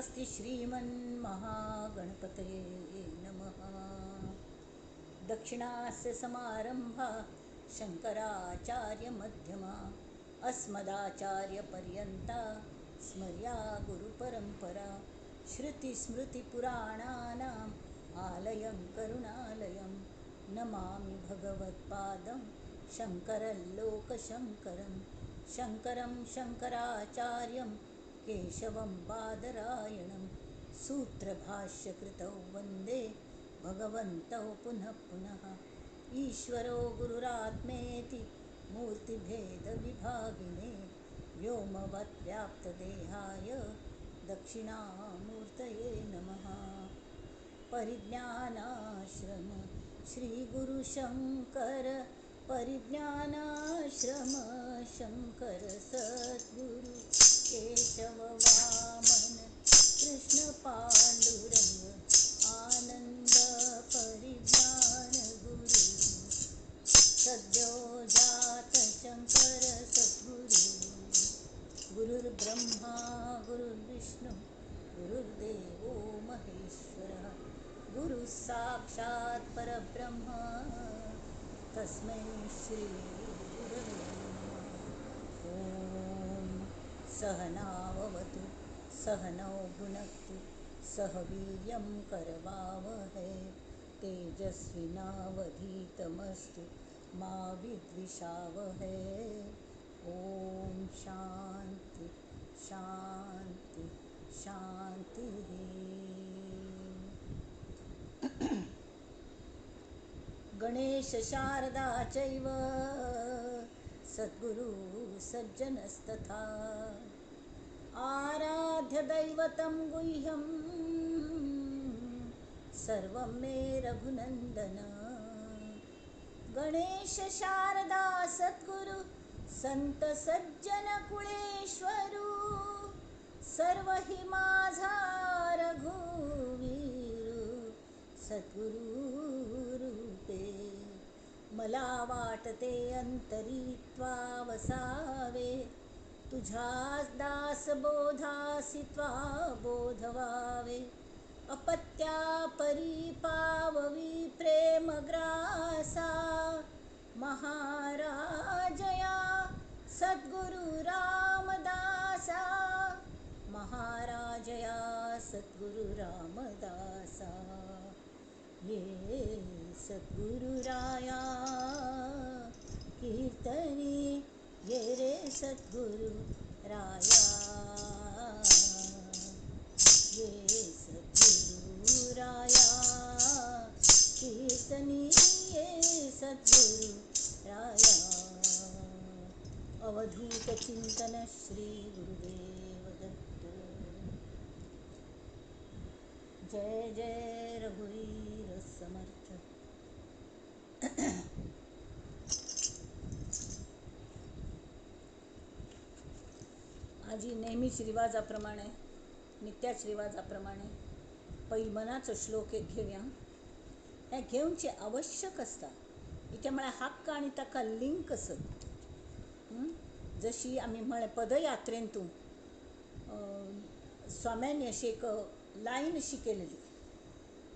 स्वस्ति श्रीमन्महागणपतये नमः। दक्षिणास्य समारंभा शंकराचार्यमध्यमा अस्मदाचार्यपर्यन्ता स्मर्या गुरुपरंपरा। श्रुतिस्मृतिपुराणानाम् आलयं करुणालयं नमामि भगवत्पादं शंकरं लोकशंकरं। शंकरं शंकराचार्यं केशवं बादरायणं सूत्रभाष्यकृतौ वन्दे भगवन्तौ पुनः पुनः। ईश्वरो गुरुरात्मेति मूर्तिभेदविभागिने व्योमवद्व्याप्तदेहाय दक्षिणामूर्तये नमः। परिज्ञानाश्रम श्रीगुरुशंकर परिज्ञानाश्रम शंकर सद्गुरु केशव वामन कृष्ण पांडुरंग आनंद परिज्ञान गुरु सद्यो जात शंकर सद्गुरु। गुरुर्ब्रह्मा गुरुर्विष्णु गुरुर्देवो महेश्वरः गुरुः साक्षात् परब्रह्म तस्मै श्री गुरवे नमः। ॐ सहनाववतु सहनौ भुनक्तु सह वीर्यं करवावहै तेजस्विनावधीतमस्तु मा विद्विषावहै। ॐ शान्ति शान्ति शान्तिः। गणेश शारदा चैव सद्गुरु सज्जनस्तथा आराध्य दैवतं गुह्यं सर्वं मे रघुनन्दन। गणेश शारदा सद्गुरु संत सज्जन कुळेश्वरू सर्व हि माझा रघुवीरू सद्गुरु रूपे। मला वाटते अंतरी त्वा वसावे तुझ्याच दास बोधासी त्वा बोधवावे। अपत्या परिपाववी प्रेमग्रासा महाराजया सद्गुरु रामदासा महाराजया सद्गुरु रामदासा। ये सद्गुरु राया कीर्तनी ये रे सद्गुरु राया ये सद्गुरु राया कीर्तनी ये सद्गुरु राया। अवधूत चिंतन श्री गुरुदेव दत्त। जय जय रघुवीर समर्थ। आजी नेहमीच रिवाजाप्रमाणे नित्याच रिवाजाप्रमाणे पैमनाचो श्लोक एक घेवया। हे घेवचे आवश्यक असता इथे मला हक्क आणि ताका लिंक असत। जशी आम्ही म्हळे पदयात्रेंतून स्वाम्यांनी अशी एक लाईन अशी केलेली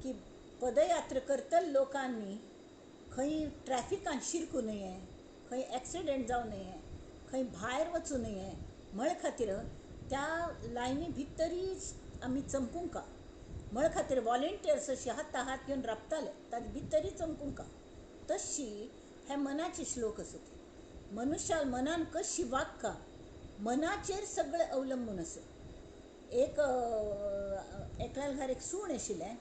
की पदयात्रा करतल लोकांनी खंय ट्रॅफिकान शिरकू नये खंय ॲक्सिडेंट जावं नये खंय भायर वचूं नये म्हळे खातीर त्या लायनी भितरीच आमी चमकुंका म्हळे खातीर वॉलंटियर्स अशी हाता हात घेवन राबताले ताजे भितरी चमकुंका। तशी हे मनाचे श्लोक असत। मनुष्या मनान कशी वागता मनाचेर सगळें अवलंबून असत। एकल्या घरार एक सूण आशिल्लें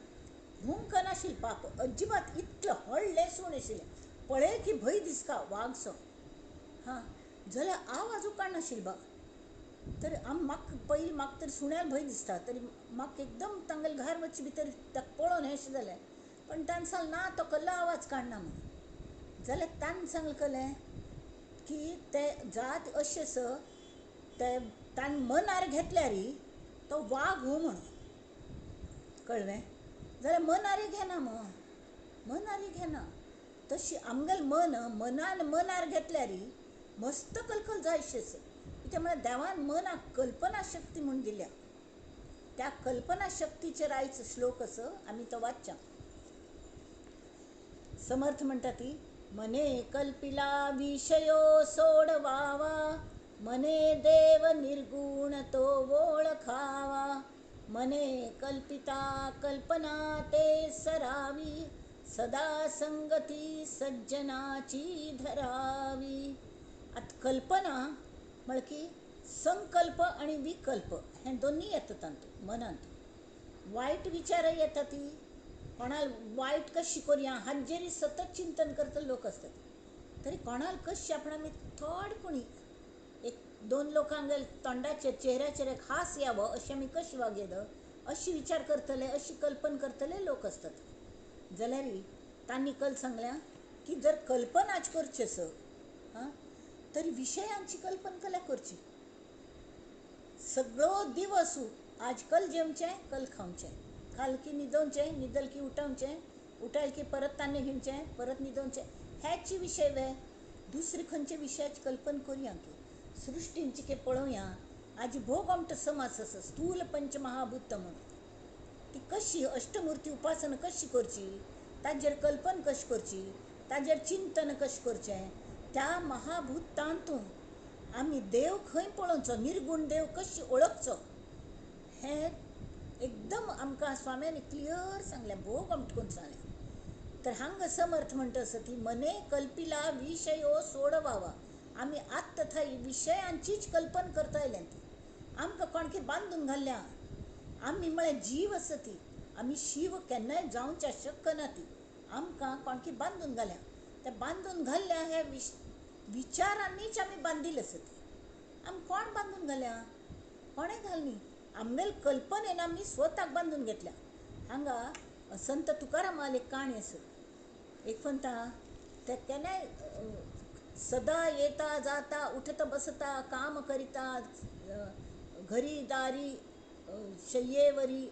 भूंक नाशिल्लें पाप अजिबात इतलें व्हडलें सूण आशिल्लें पळय की भंय दिसता वागसो जाल्यार आवाज काडनाशिल्लो बा। तर म्हाका तर सुण्यार भंय दिसता तरी म्हाका एकदम तांगेले घार वच्चे भितर ताका पळोवन हें जालें पण ताणें सांगलें ना तो कसलो आवाज काडना म्हणून। जाल्यार ताणें सांगलें की ते जात अशें आस ते ताणें मनार घेतल्यार तो वाग म्हणून कळ्ळें। जाल्यार मनारी घेना मनारी घेना तशी आमगेलें मनान घेतल्यार मस्त कलकल जायशी आसा। कित्याक म्हळ्यार देवान मनाक कल्पना शक्ती म्हूण दिल्या त्या कल्पना शक्तीचे राहायचं श्लोक असं आम्ही तो वाचच्या. समर्थ म्हणतात ती, मने कल्पिला विषयो सोडवावा, मने देव निर्गुण तो ओळखावा, मने कल्पिता कल्पना ते सरावी, सदा संगती सज्जनाची धरावी. आता कल्पना म्हण की संकल्प आणि विकल्प हे दोन्ही येतात मनात. वाईट विचार येतात, ती कोणाला वाईट कशी करूया हात जरी सतत चिंतन करतं लोक असतात, तरी कोणाला कशी आपण आम्ही थोडी कोणी एक दोन लोकांगेल तोंडाचे चेहऱ्याचेर एक हास यावं अशी आम्ही कशी वागयेद अशी विचार करतले, अशी कल्पना करतले लोक असतात. जाल्यार तांणी कल सांगल्या की जर कल्पनाच करची असं हां तरी विशयांची कल्पना कल्या करची. सगळो दिवस आज कल जेवचें कल खावचें, खाल की न्हिदोवचें, न्हिदल की उठवचें, उठाल की परत तान्ने घेवचें, परत न्हिदोवचें, हेच विशय वे. दुसरे खंयचे विशयाची कल्पना करुया की सृश्टींची के पळोवया. आज भोग आमटो समास आसा स्थूल पंचमहाभूत म्हणून, ती कशी अष्टमुर्ती उपासना कशी करची, ताजेर कल्पना कशी करची, ताजेर चिंतन कशें करचें, त्या महाभूतांतून आमी देव खंय पळोवचो, निर्गुण देव कशी ओळखचो, हें एकदम आमकां स्वाम्यानी क्लियर सांगलें, भोग आमकां सांगलें. तर हांगा समर्थ म्हणटा असं ती, मने कल्पिला विषयो सोडवावा. आमी आत्त थंय विशयांचीच कल्पना करता आयल्या, ती आमकां कोणकी बांदून घाल्ल्या. आमी म्हळ्यार जीव आसा ती, आमी शिव केन्नाय जावच्या शकना, ती आमकां कोणकी बांदून घाल्या. त्या बांदून घाल्ल्या हे विचारांनीच आमी बांदिल्ली आसा ती. आमी कोण बांदून घाल्या, कोणें घालनी, आमगेल कल्पनेन आमी स्वताक बांदून घेतल्या. हांगा संत तुकारामाल एक काणी आसा. एक म्हणटा ते केन्नाय सदा येता जाता उठता बसता काम करिता, घरी दारी शय्येवरी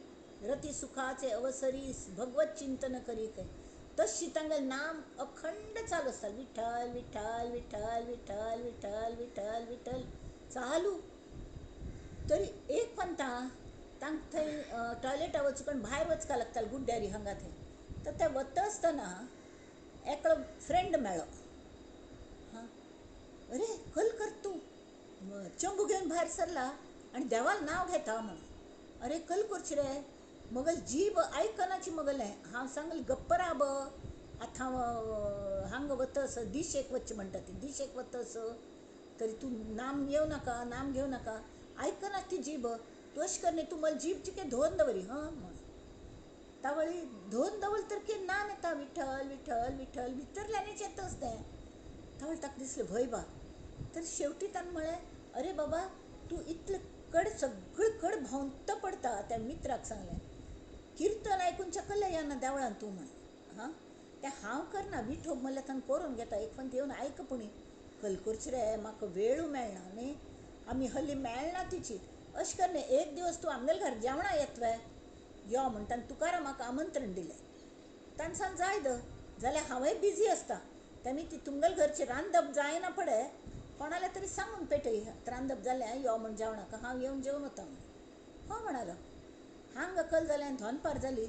रती सुखाचे अवसरी भगवत चिंतन करी काय, तशी तांगेल नाम अखंड चालू आसता. विठ्ठल विठ्ठल विठ्ठल विठ्ठल विठ्ठल विठ्ठल विठ्ठल चालू. तरी एक म्हणटा तांक थंय टॉयलेटा वचून भायर वचका लागतालें गुड्ड्यारी हांगा थंय. तर ते वता आसतना एकलो फ्रेंड मेळ्ळो. हां अरे कल कर तूं, चंबू घेवन भायर सरला आनी देवाल नांव घेता म्हण. अरे कल करची रे, मगल जीब आयकनाची मगलें. हांव सांगलें गप्प राब, आतां हांव हांगा वतस दिशेक वचचें म्हणटा ती, दिशेक वतस तरी तूं नाम येवं नाका, नाम घेवं नाका. आयकना ती जीब. तूं अशें कर न्ही, तूं मला जीबची के धोन दवरी हां म्हण. तावळी धोन दवल तर के नाम येता, विठ्ठल विठ्ठल विठ्ठल भितरल्यानच येतच तें. तावळ ताका दिसलें भंय बा. तर शेवटी ताणें म्हळें, अरे बाबा तूं इतलें कड सगळे कड भोंवत पडता. त्या मित्राक सांगलें, किर्तन आयकूनच्या कल्ल्या येना देवळान तूं म्हण. हां तें हांव करना, विठो म्हणल्यार ताणें करून घेता. एक फावट येवन आयक पुणी, कल करची रे, म्हाका वेळू मेळना न्ही, आमी हल्ली मेळना तिची. अशें कर न्ही, एक दिवस तूं आमगेल्या घर जेवणा येतवे यो म्हणटा तुकारामाक आमंत्रण दिलें. ताणें सांग जाय द जाल्यार हांवय बिजी आसता, तेमी ती तुमगेल घरची रांदप जायना पडे, कोणाल्या तरी सांगून पेटय रांदप जालें यो म्हण जेवणाक, हांव येवन जेवन वता म्हण. हो म्हणालो. हांगा कल जालें, दनपार जाली,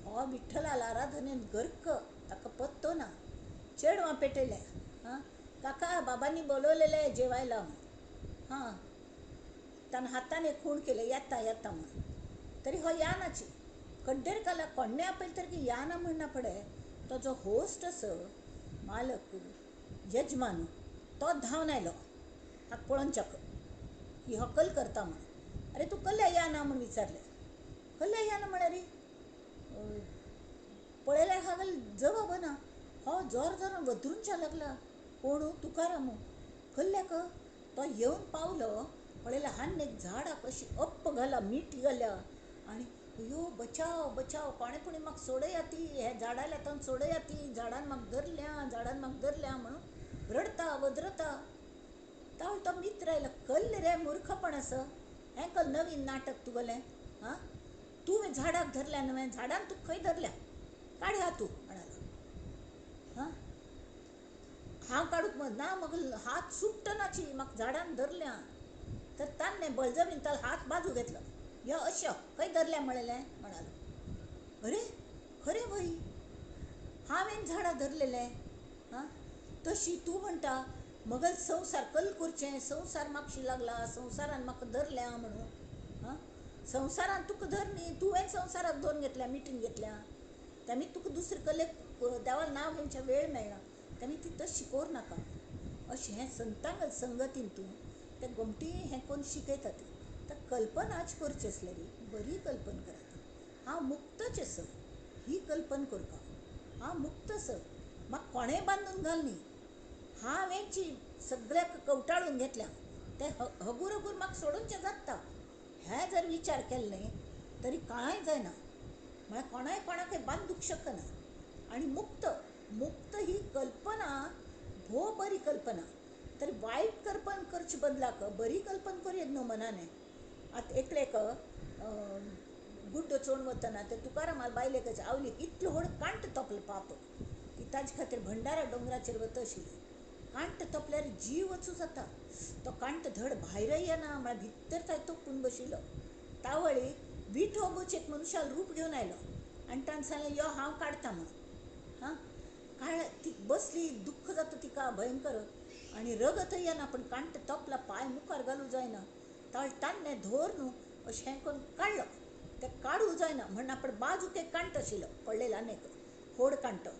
हो विठ्ठलाल आराधनेन गर्क, ताका पत्तो ना. चेडवां पेटयलें, हां काका बाबांनी बोलवलेलें जेवायला म्हण. हां ताणें हातान एक खूण केलें, येता येता म्हण. तरी हो यानाची. कड्डेर काला कोण्णे आपयले तरी याना म्हणना पडे. तो जो होस्ट आस मालक यजमान तो धांवन आयलो हाका पळोवनच्याक की हो कल करता म्हण. अरे तूं कल्ल्या याना म्हण विचारलें. कल्ल्या याना म्हळ्यार पळयल्यार हागल जवाब ना. हो जोर जोरान वदरूनच्या लागला. कोण तुकाराम. कल्ल्याक तो येवन पावलो, पळयल्यार हान एक झाडाक अशी अप्प घाला, मीठ घाल्या आनी अयो बचाव बचाव, कोणें पुणी म्हाका सोडया ती, हे झाडाल्या तावन सोडया ती, झाडान म्हाका धरल्या, झाडान म्हाका धरल्या म्हणून रडता वदरता. तावळ तो मित्र आयलो, कल्ल रे मुर्खपण आसा, हें कल नवीन नाटक तुगेलें. हां तुवें झाडाक धरल्या न्हय, झाडान तुका खंय धरल्या, काड हात तूं म्हणालो. हां हांव काडूंक ना, म्हाका हात सुट्टनाची, म्हाका झाडान धरल्या. तर तान्नें बळजबरीन ताजो हात बाजू घेतलो. या अशें खंय धरल्या म्हणलें म्हणालो. अरे खरें भाई, हांवें झाडां धरलेलें. हां, तशी तूं म्हणटा मगल संवसार कल करचें, संवसार म्हापशी लागला, संवसारान म्हाका धरल्या म्हणून. हां, संवसारान तुका धर न्ही, तुवें संवसाराक धरून घेतल्या, मिटीन घेतल्या. त्यामी तुका दुसरे कलेक देवालें नांव घेवचें वेळ मेळना. त्यामी ती तशी कोर नाका. अशें हें संतांगल संगतीन तूं ते गमटी हें कोन्न शिकयता ती. तर कल्पनाच करची असले रे, बरी कल्पन करात. हांव मुक्तच आसा ही कल्पन करता. हांव मुक्त आसा, म्हाका कोणेंय बांदून घाल न्ही. हांवेंची सगळ्याक कवटाळून घेतल्या, ते हगूर हगूर म्हाका सोडूनचें जाता. हे जर विचार केले न्ही तरी कांय जायना. म्हळ्यार कोणाय कोणाकय बांदूंक शकना. आनी मुक्त मुक्त ही कल्पना भोव बरी कल्पना. तरी वायट कल्पन करचे बदलाक बरी कल्पन करूं न्हू मनाने. आतां एकलेक गुड्डो चोवन वतना ते तुकारामाल बायलेक आवली इतलो व्हड कांट तोपलो पाप की ताजे खातीर भंडारा दोंगराचेर वता आशिल्ली. कांट तोपल्यार जीव वचूं जाता. तो कांट धड भायर येना, म्हळ्यार भितर ताय तोपून बशिल्लो. तावळी विठो गोच एक मनशाल रूप घेवन आयलो आनी ताणें सांगलें यो हांव काडटा म्हणून. हां, काळ ती बसली, दुख्ख जाता तिका भयंकर आनी रगत येना, पण कांट तोपला, पांय मुखार घालूं जायना. ताणें धोर न्हू अशें हें करून काडलो. तें काडूं जायना म्हणना, पण बाजूक एक कांट आशिल्लो पडलेलो आनीक व्हड कांटो.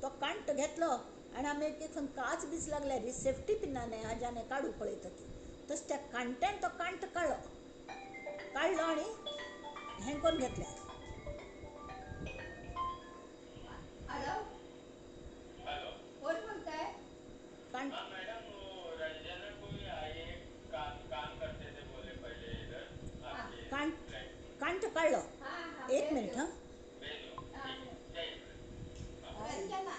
तो कांट घेतलो आनी आमी एक काच बीच लागल्या रे, सेफ्टी पिनाने हाज्याने काडूं पळयता ती. तस त्या कांट्यान तो कांट काडलो आनी हें करून घेतलें. Hello hello. कौन बोलता है? कांट हाँ मैडम, वो रंजना कोई आए, काम काम करते थे बोले पहले इधर हाँ आपके कांट फ्लैट में। कांट काढलो. हाँ हाँ एक भेज मिनिट. दो। हां, भेजो, हाँ, ठीक है, जय हिंद। हाँ। रंजना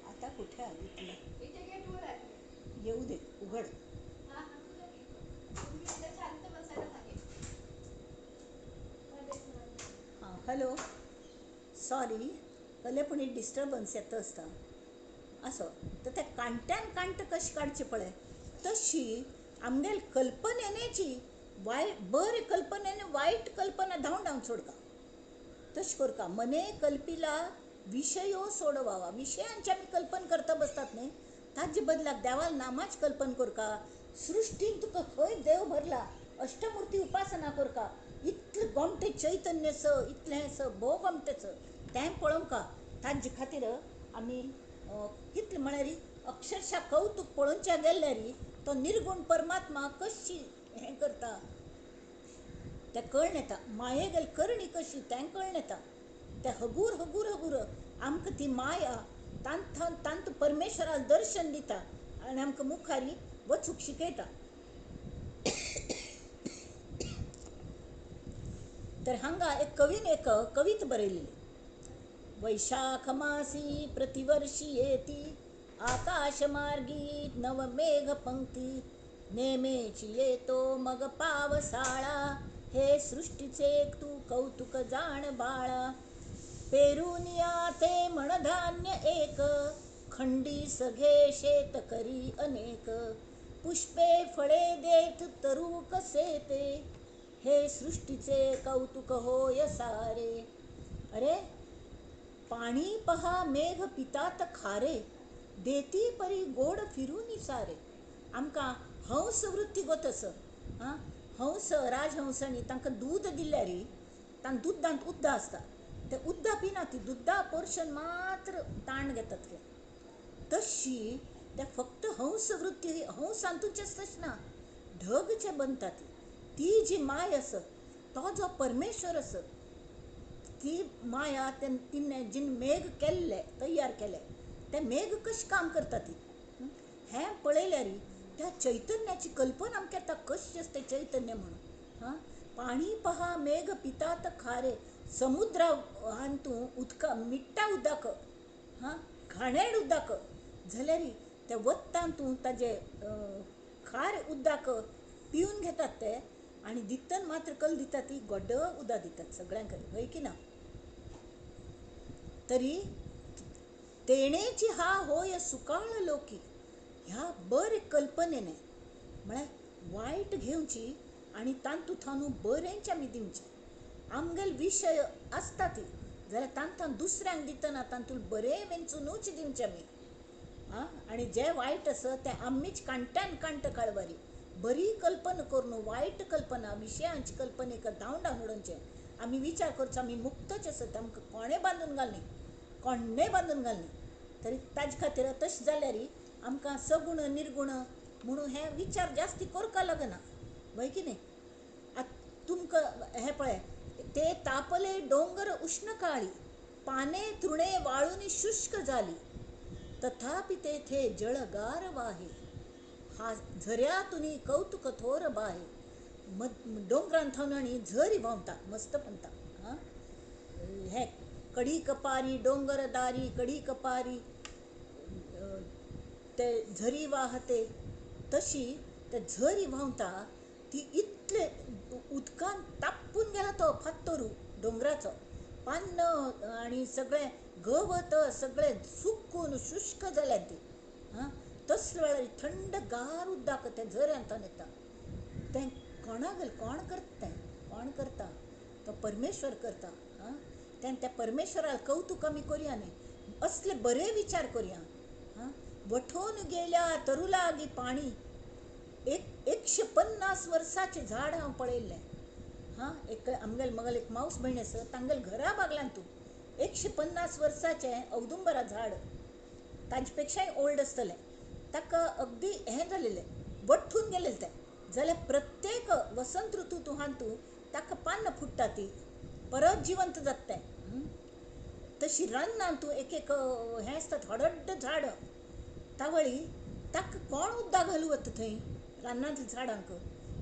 आता कुठे आली ती? इथे गेटवर आली आहे. येऊ दे, उघड. हाँ हाँ तुझ्या गेटवर तुम्ही इथे शांत बसायला पाहिजे. हां, हॅलो, सॉरी, कलेपणी डिस्टर्बन्स येता आसता. असो तर त्या कांट्यान कांट कशी काडची पळय, तशी आमगेल कल्पनेची बरे कल्पनेने वाईट कल्पना धांवन धांवन सोडका. तश करका. मने कल्पिला विषयो सोडवावा. विषयांची आमी कल्पन करता बसतात न्ही, ताजे बदलाक देवाल नामाच कल्पन करका. सृश्टीन तुका खंय देव भरला, अष्टमुर्ती उपासना करका. इतलें गोमटे चैतन्य इतलें भोव गोमटेच तें पळोवका. ताजे खातीर आमी कितलें म्हळ्यार अक्षरशा कौतुक पळोवच्या गेल्यार तो निर्गुण परमात्मा कशी हें करता तें कळून येता. मायेगेल करणी कशी तें कळून येता. तें हगूर हगूर हगूर आमकां ती माया तांत परमेश्वराक दर्शन दिता आनी आमकां मुखारी वचूंक शिकयता. तर हांगा एक कवीन एक कविता बरयल्ली. वैशाख मासी प्रतिवर्षी येती, आकाशमार्गी नवमेघ पंक्ती, नेमेची येतो मग पावसाळा, हे सृष्टीचे तू कौतुक जाण बाळा. पेरुनिया ते म्हणधान्य एक, खंडी सघे शेतकरी अनेक, पुष्पे फळे देत तरू कसे ते, हे सृष्टीचे कौतुक होय सारे. अरे पाणी पहा मेघ पितात खारे, देती परी गोड फिरून सारे. आमकां हंस वृत्ती गोतस. हां, हंस राजहंसांनी तांकां दूद दिल्यार तांकां दुदांत उद्दां आसता. ते उद्दां पिना, ती दुद्दा पोर्शन मात्र ताण घेतात ते. तशी ते फक्त हंस वृत्ती हंसांतूचेच तशें ना, ढगचे बनता ती जी माय आसत, तो जो परमेश्वर आसत, ती माया तिने जिन मेघ केल्ले तयार केले, ते मेघ कशें काम करता ती हें पळयल्यार त्या चैतन्याची कल्पना आमकां येता कशें आसता चैतन्य म्हणून. हां, पाणी पहा मेघ पितात खारे, समुद्रा हातूं उदका मिट्टा उदक, हां, घाणेड उदक जाल्यार ते वत्तांतूं ताजे खार उदक पिवन घेतात ते, आनी दितन मात्र कल दितात ती गोड्ड उदक दितात सगळ्यांक, हय की ना. तरी तेणेची हा होय सुकाळ लोकी, ह्या बरे कल्पनेने म्हळ्यार वायट घेवची आनी तांतू थानू बरेंच आमी दिवचें. आमगेल विशय आसता ती जाल्यार तांतां दुसऱ्यांक दितना तांतूल बरें वेंचूनूच दिवचें आमी. आनी जें वायट आसा तें आमीच काणट्यान काणटा काळवारी. बरी कल्पना करून वायट कल्पना विशयांची कल्पनेक धांवडावन उडोवचें. आमी विचार करचो आमी मुक्तच आसत, आमकां कोणें बांदून घालनी, कोण्णें बांदून घालनी. तरी ताजे खातीर तशें जाल्यार आमकां सगुण निर्गुण म्हणून हे विचार जास्ती करपा लागना, वय की न्ही. तुमकां हें पळय, ते तापले दोंगर उष्ण काळी, पाने तृणे वाळून शुष्क जाली, तथापि तेथे जळगार वाहे, हा झऱ्यातुनी कौतुक थोर बाहे. डोंगरान थावन आनी झरी व्हांवता, मस्त म्हणटा. हे कडी कपारी डोंगरदारी, कडी कपारी ते झरी वाहते, तशी ते झरी व्हांवता ती इतले उदकान तापून गेला तो फात्तरू डोंगराचो, पान्न आनी सगळें गवत सगळें सुकून शुष्क जालें ती. तसले वेळार थंडगार उदक त्या झऱ्यांतल्यान येता. तें कोणागेल कोण करता, तें कोण करता? तो परमेश्वर करता. त्या परमेश्वराक कौतुक आमी करया न्ही, असले बरे विचार करया. वठोन गेल्या तरू लागी पाणी, 150 वर्साचें झाड हांव पळयल्लें. आमगेल एक मावस भयण आसा, तांगेल घरा बागलांतू 150 वर्साचें औदुंबरा झाड, ताजे पेक्षाय ओल्ड आसतलें. ताका अगदी हें जालेलें, वट्टून गेलेलें तें. जाल्यार प्रत्येक वसंत ऋतू हातूंत ताका पानां फुट्टा, ती परत जिवंत जाता तें. तशी रानांतू एक हें आसता थोडड्ड झाड, तावळी ताका कोण उदक घालूं वता थंय रानांतल्या झाडांक.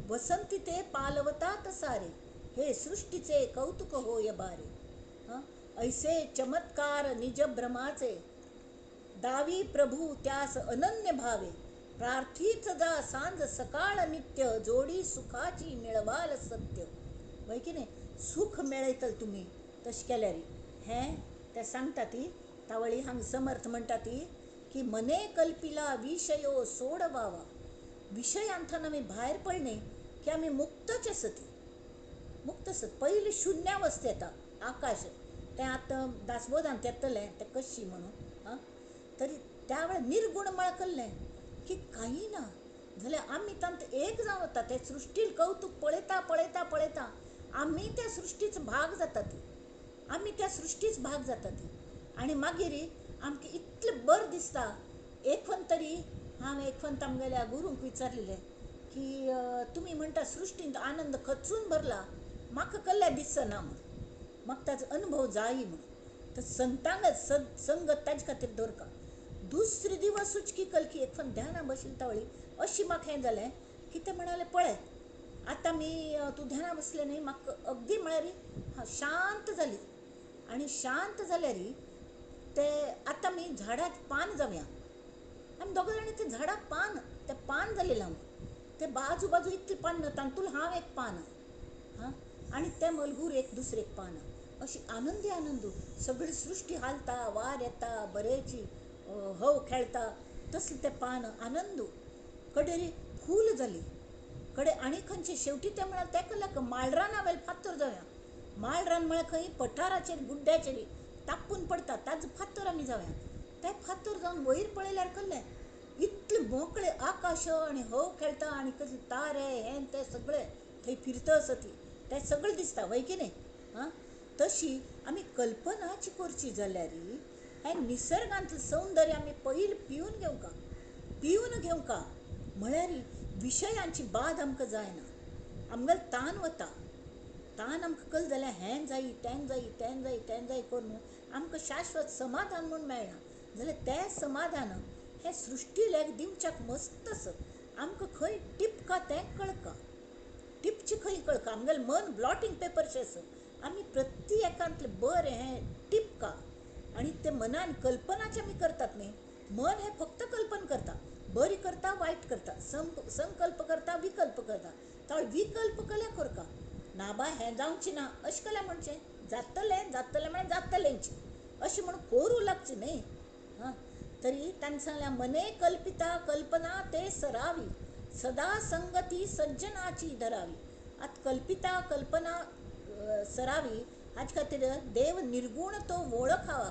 वसंती ते पालवतात सारे, हे सृष्टीचे कौतुक होय बारे. ऐसे चमत्कार निज भ्रमाचे, दावी प्रभू त्यास अनन्य भावे. प्रार्थीत जा सांज सकाळ नित्य, जोडी सुखाची मिळवाल सत्य. वय की नाही, सुख मेळयतल तुमी तशें केल्यार. हें ते सांगता ती तावळी हांगा समर्थ म्हणटा ती की मने कल्पिला विशयो सोडवावा. विशयांतल्यान आमी भायर पडले की आमी मुक्तच आसत, मुक्त आसत. पयलीं शुन्यावस्था येता, आकाश तें आतां दासबोधांत येतलें तें कशी म्हणून. तरी त्या वेळार निर्गुण म्हळकल्लें की काही ना जाल्यार आमी तांत एक जावन वता. ते सृश्टील कौतुक पळयता पळयता पळयता आमी त्या सृश्टीचो भाग जातात, आमी त्या सृश्टीच भाग जातात. आनी मागीर आमकां इतलें बरें दिसता. एक फन तरी हांवें एक फन आमगेल्या गुरूंक विचारलेलें की तुमी म्हणटा सृश्टींत आनंद खचून भरला, म्हाका कसलें दिसना म्हूण, म्हाका ताचो अनुभव जाय म्हूण. तर संतांगच संगत ताजे खातीर दवरका. दुसरे दिवस सुचकी कलकी एक फन ध्याना बशिल्ली तावळी अशी म्हाका हें जालें की ते म्हणाले पळय आतां तूं ध्याना बसलें न्ही, म्हाका अगदी म्हळ्यार शांत जाली. आनी शांत जाल्यार ते आतां आमी झाडाक पान जावया. आमी दोगां जाणी ते झाडाक तें पान जालेलें हांव, ते बाजू बाजू इतलें पान, तांतूल हांव एक पान, आनी ते मलगूर एक दुसरें पान. अशी आनंदी आनंद सगळी सृश्टी हालता, वार येता, बरेची हव खेळटा, तसलें तें पान आनंद. कडेरी फूल जाली, कडे आनी खंयचे शेवटी ते म्हळ्यार तेका लागून माळराना वयले फातर जावया. माळरान म्हळ्यार खंय पठाराचेर गुड्ड्याचेर तापून पडटा, ताजो फातर आमी जावया. ते फातर जावन वयर पळयल्यार कळ्ळें इतलें मोकळें आकाश आनी हव खेळटा आनी कसले तारे हें तें सगळें थंय फिरता आसत, तें सगळें दिसता, वय की न्ही. तशी आमी कल्पनाची करची जाल्यार हें निसर्गांतलें सौंदर्य आमी पयलीं पिवन घेवंका म्हळ्यार विशयांची बाद आमकां जायना. आमगेलो ताण वता, ताण आमकां कळ्ळें जाल्यार हें जायी तें जायी तें जायी तें जायी करून आमकां शाश्वत समाधान म्हूण मेळना. जाल्यार तें समाधान हें सृश्टीलेक दिवच्याक मस्त आसत. आमकां खंय टिपका तें कळका, टिपचें खंय कळका. आमगेलें मन ब्लॉटिंग पेपरचें आसा, आमी प्रत्येकांतलें बरें हें टिपका. आनी ते मनान कल्पनाचें आमी करतात न्ही, मन हें फक्त कल्पना करता, बरी करता वायट करता, संकल्प करता विकल्प करता. तर विकल्प कल्या करता नाबा हें जावचें ना अशें कल्या म्हणचें, जातलें जातलें म्हळ्यार जातलेंचें अशें म्हणून करूं लागचें न्ही. तरी तांणी सांगल्या मने कल्पिता कल्पना ते सरावी, सदा संगती सज्जनाची धरावी. आत कल्पिता कल्पना सरावी हाचे खातीर देव निर्गुण तो वळखावा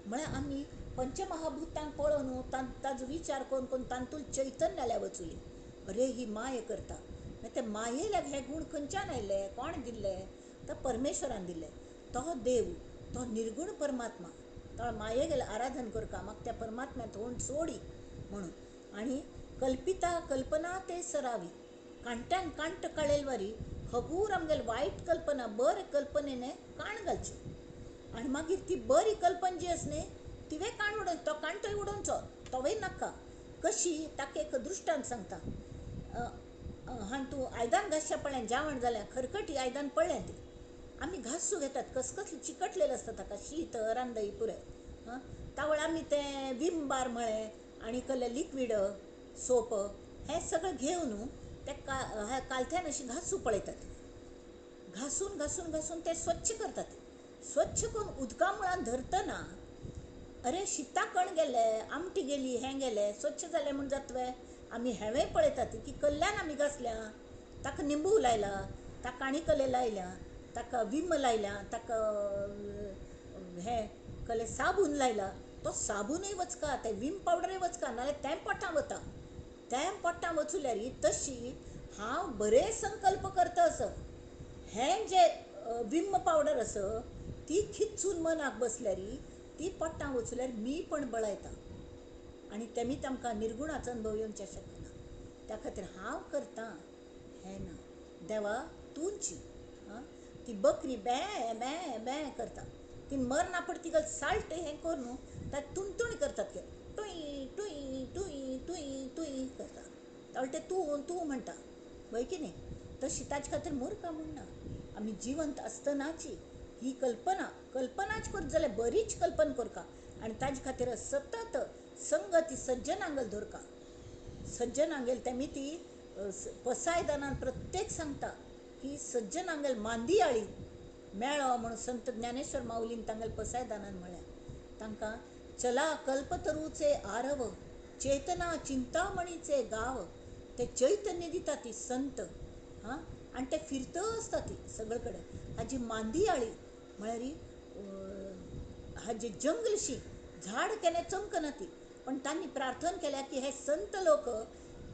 म्हळ्यार आमी पंचमहाभुतांक पळोवन ताजो विचार करून तांतून चैतन्याल्या वचुली अरे ही माय करता मागीर ते मायेल्याक हे गूण खंयच्यान आयले कोण दिल्ले तो परमेश्वरान दिल्ले तो देव तो निर्गुण परमात्मा तो मायेगेलें आराधन करता म्हाका त्या परमात्म्यान तोंड सोडी म्हणून आनी कल्पिता कल्पना ते सरावी कांट्यान कांट काळेलवारी हगूर आमगेले वायट कल्पना बरे कल्पनेने काण घालची आनी मागीर ती बरी कल्पना जी आसा न्ही तिवे काण उडोवन तो कांटोय उडोवचो तोवय नाका कशी ताका एक दृश्टांत सांगता हांवें तूं आयदान घासच्या पळयलें जेवण जालें खरकटी आयदान पळयलें ती आमी घासूं घेतात कसले चिकटलेले आसता ताका शीत रांदय पुराय तावळ आमी तें विम बार म्हळें आनी कसलें लिक्वीड सोप हें सगळें घेवन ते कालथ्यान अशी घासूं पळयतात घासून घासून घासून ते स्वच्छ करतात स्वच्छ करून उदका मुळान धरतना अरे शिता कण गेले आमटी गेली हें गेलें स्वच्छ जालें म्हूण जातवें आमी हेंवूय पळयतात की कल्ल्यान आमी घासल्या ताका निंबू लायला ताका आनी कसलें लायल्या ताका विम लायल्या ताका हें कसलें साबून लायला तो साबूनय वचका ते विम पावडरूय वचका नाल्यार तें पोटां वता तें पोटां वचुल्यार तशी हांव बरे संकल्प करता असो हें जे विम पावडर आसा ती खिचून मनाक बसल्यार ती पोटां वचुल्यार मी पण बळयता आनी तेमी आमकां निर्गुणाचो अनुभव येवचे शकना त्या खातीर हांव करतां हें ना देवा तूंची ती बकरी बे बे बे करता ती मरणा पड तिका साल्ट हें कर न्हू ताका तुणतुणी करतात ते टुई टुई टुई टुई टुई करता तावळ ते तूं म्हणटा वय की न्ही तशी ताचे खातीर मुर्ख म्हणना आमी जिवंत आसतनाची ही कल्पनाच करता जाल्यार बरीच कल्पना करता आनी ताजे खातीर सतत संगती सज्जनांगल धरका सज्जनांगेल तेमी ती पसायदानान प्रत्येक सांगता की सज्जनांगेल मांदियाळी मेळ्ळो म्हणून संत ज्ञानेश्वर माऊलीन तांगेल पसायदानान म्हळ्या तांकां चला कल्पतरूचे आरव चेतना चिंतामणीचे गाव ते चैतन्य दिता ती संत आनी ते फिरत आसता ती सगळे कडेन हाजी मांदियाळी म्हळ्यार हाजी जंगलशी झाड केन्ना चमकना ती पण तांणी प्रार्थना केल्या की हे संत लोक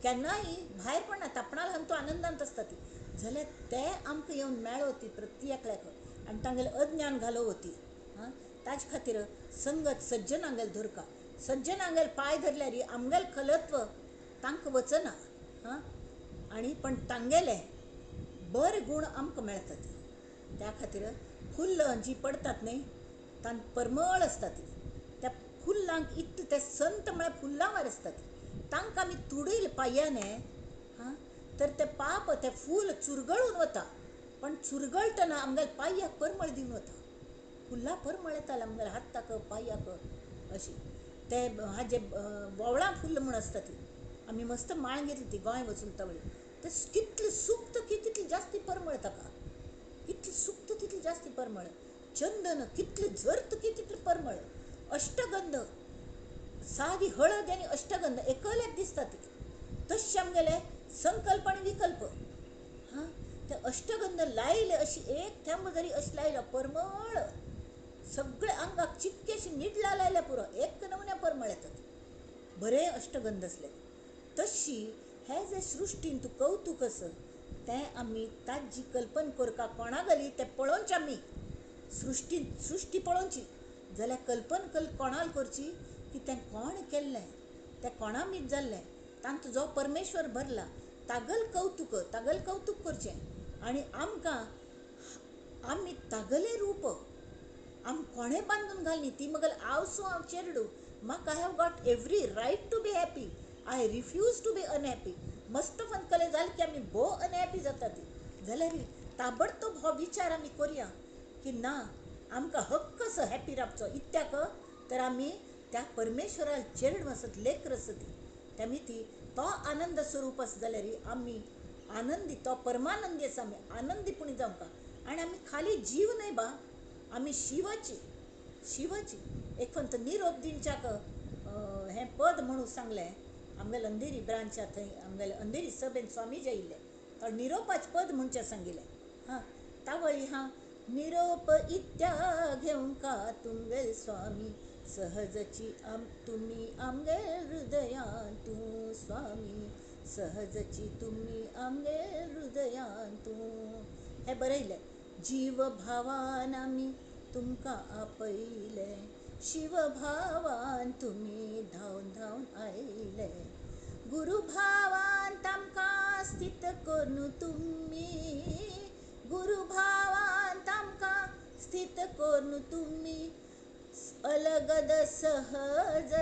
केन्नाय भायर पडना तापणा घालून तूं आनंदांत आसता ती जाल्यार ते आमकां येवन मेळो ती प्रत्येकल्याक आनी तांगेलें अज्ञान घालो वती ताजे खातीर संगत सज्जनांगेल धरका सज्जनांगेल पांय धरल्यार आमगेल खलत्व तांकां वचना आनी पण तांगेले बरे गूण आमकां मेळटात त्या खातीर फुल्ल जी पडटात न्ही तांत परमळ आसता ती त्या फुल्लांक इतलें ते संत म्हळ्यार फुल्लां वार आसतात तांकां आमी तुडयले पांयाने तर ते पाप ते फूल चुरगळून वता पण चुरगळटना आमगेल्या पांयाक परमळ दिवन वता फुल्लां परमळ येताले आमगेल्या हाताक पांयाक अशी ते हाजे वोवळां फुल्ल म्हूण आसता ती आमी मस्त माळ घेतली ती गोंय वचून तवळी ते कितलें सुक्त तितली जास्ती परमळ ताका कितली सुक्त तितली जास्ती परमळ चंदन कितले झर्त की तितले परमळ अष्टगंध सादी हळद आनी अष्टगंध एकल्याक दिसता ती तशें आमगेले संकल्प आनी विकल्प ते अष्टगंध लायले अशी एक थेंब जरी अशी लायलो परमळ सगळे अंगाक चिक्केशी निडला लायल्या पुरो एक नमुन्या परमळ येतात बरे अष्टगंध असले तशी हे जे सृश्टीन तूं कौतुक आस तें आमी ताजी कल्पना करता कोणा गली तें पळोवचें आमी सृश्टी पळोवची जाल्यार कल्पना कोणाल करची की तें कोण केल्लें तें कोणा मीत जाल्लें तांत जो परमेश्वर भरला तागल कौतुक करचें आनी आमकां आमी तागलें रूप आम कोणें बांदून घालनी ती मगल हांव चेडूं म्हाका have got every right to be happy I refuse to be unhappy मस्त फनकले जालें की आमी भोव अनहॅपी जाता ती जाल्यार ताबडतोब हो विचार आमी करया की ना आमकां हक्क आसा हॅपी रावचो इत्याक तर आमी त्या परमेश्वरा चेडूं आसत लेकर आसत तेमी ती तो आनंद स्वरूप आसा जाल्यार आमी आनंदी तो परमानंदी आसा आमी आनंदीपणी जावंका आनी आमी खाली जीव न्हय बा आमी शिवाची एक फक्त निरोप दिनच्याक हें पद म्हणून सांगलें आमगेले अंधेरी ब्रांचा थंय आमगेले अंधेरी सभेन स्वामीजी आयिल्ले तर निरोपाच पद म्हणचे सांगितले हां तावळी हां निरोप इत्या घेऊन का तुंगेल स्वामी सहजची तुम्ही आमगे हृदयांतू स्वामी सहजची तुम्ही आमगे हृदयांतू हे बरयले जीव भावान आमी तुमका आपयले शिव भावान तुम्ही धावन धावन आयले गुरु भावान तामकां स्थित करून तुम्ही गुरु भावान तामकां स्थित करून तुम्ही अलगद सहज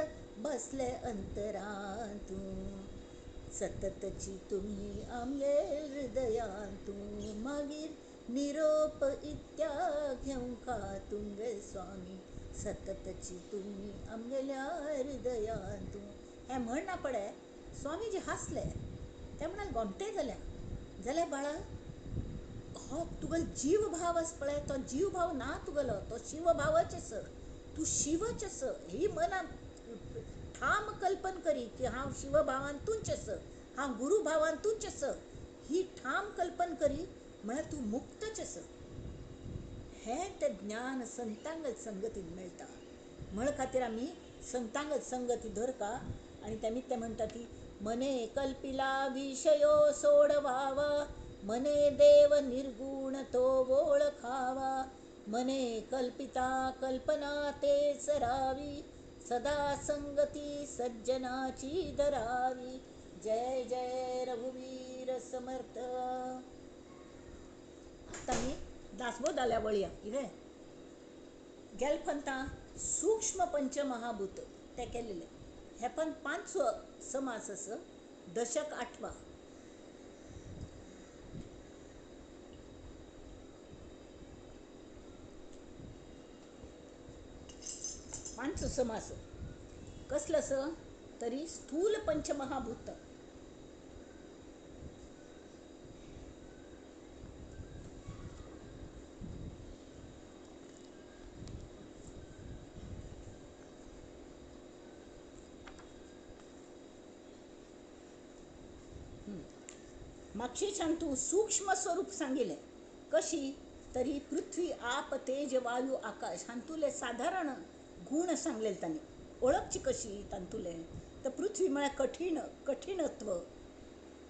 बसले अंतरांतू सततची तुम्ही आमगे हृदयांतू मागीर निरोप इत्या घेऊन का तुंगे स्वामी सततची तुम्ही आमगेल्या हृदयांतू हे म्हण ना पडे स्वामीजी हासले ते म्हणाल गोमटे जाल्यार बाळा हो तुगेलो जीव भाव आस पळय तो जीव भाव ना तुगेलो तो शिव भावच आस तू शिवच आस ही मनान ठाम कल्पन करी की हांव शिव भावान तूंच आस हांव गुरु भावान तूंच आस ही ठाम कल्पन करी म्हळ्यार तूं मुक्तच आस हें तें ज्ञान संतांगत संगतीन मेळटा म्हण खातीर आमी संतांगत संगती धरता आनी तेमी ते म्हणटा ती मने कल्पिला विषयो सोडवावा मने देव निर्गुण तो ओळखावा मने कल्पिता कल्पना तेच रावी सदा संगती सज्जनाची धरावी जय जय रघुवीर समर्थ आता मी दासबोधाल्या वळया कितें गेल पंथा सूक्ष्म पंचमहाभूत ते केलेले हे पण 5 समास आसा दशक 8वा पांच समास कसलं असं तरी स्थूल पंचमहाभूत मागशीच्यान तू सूक्ष्म स्वरूप सांगिले कशी तरी पृथ्वी आप तेज वायू आकाश हांतुले साधारण गुण सांगलेले तांणी ओळखची कशी तांतुले तर पृथ्वी म्हळ्यार कठीणत्व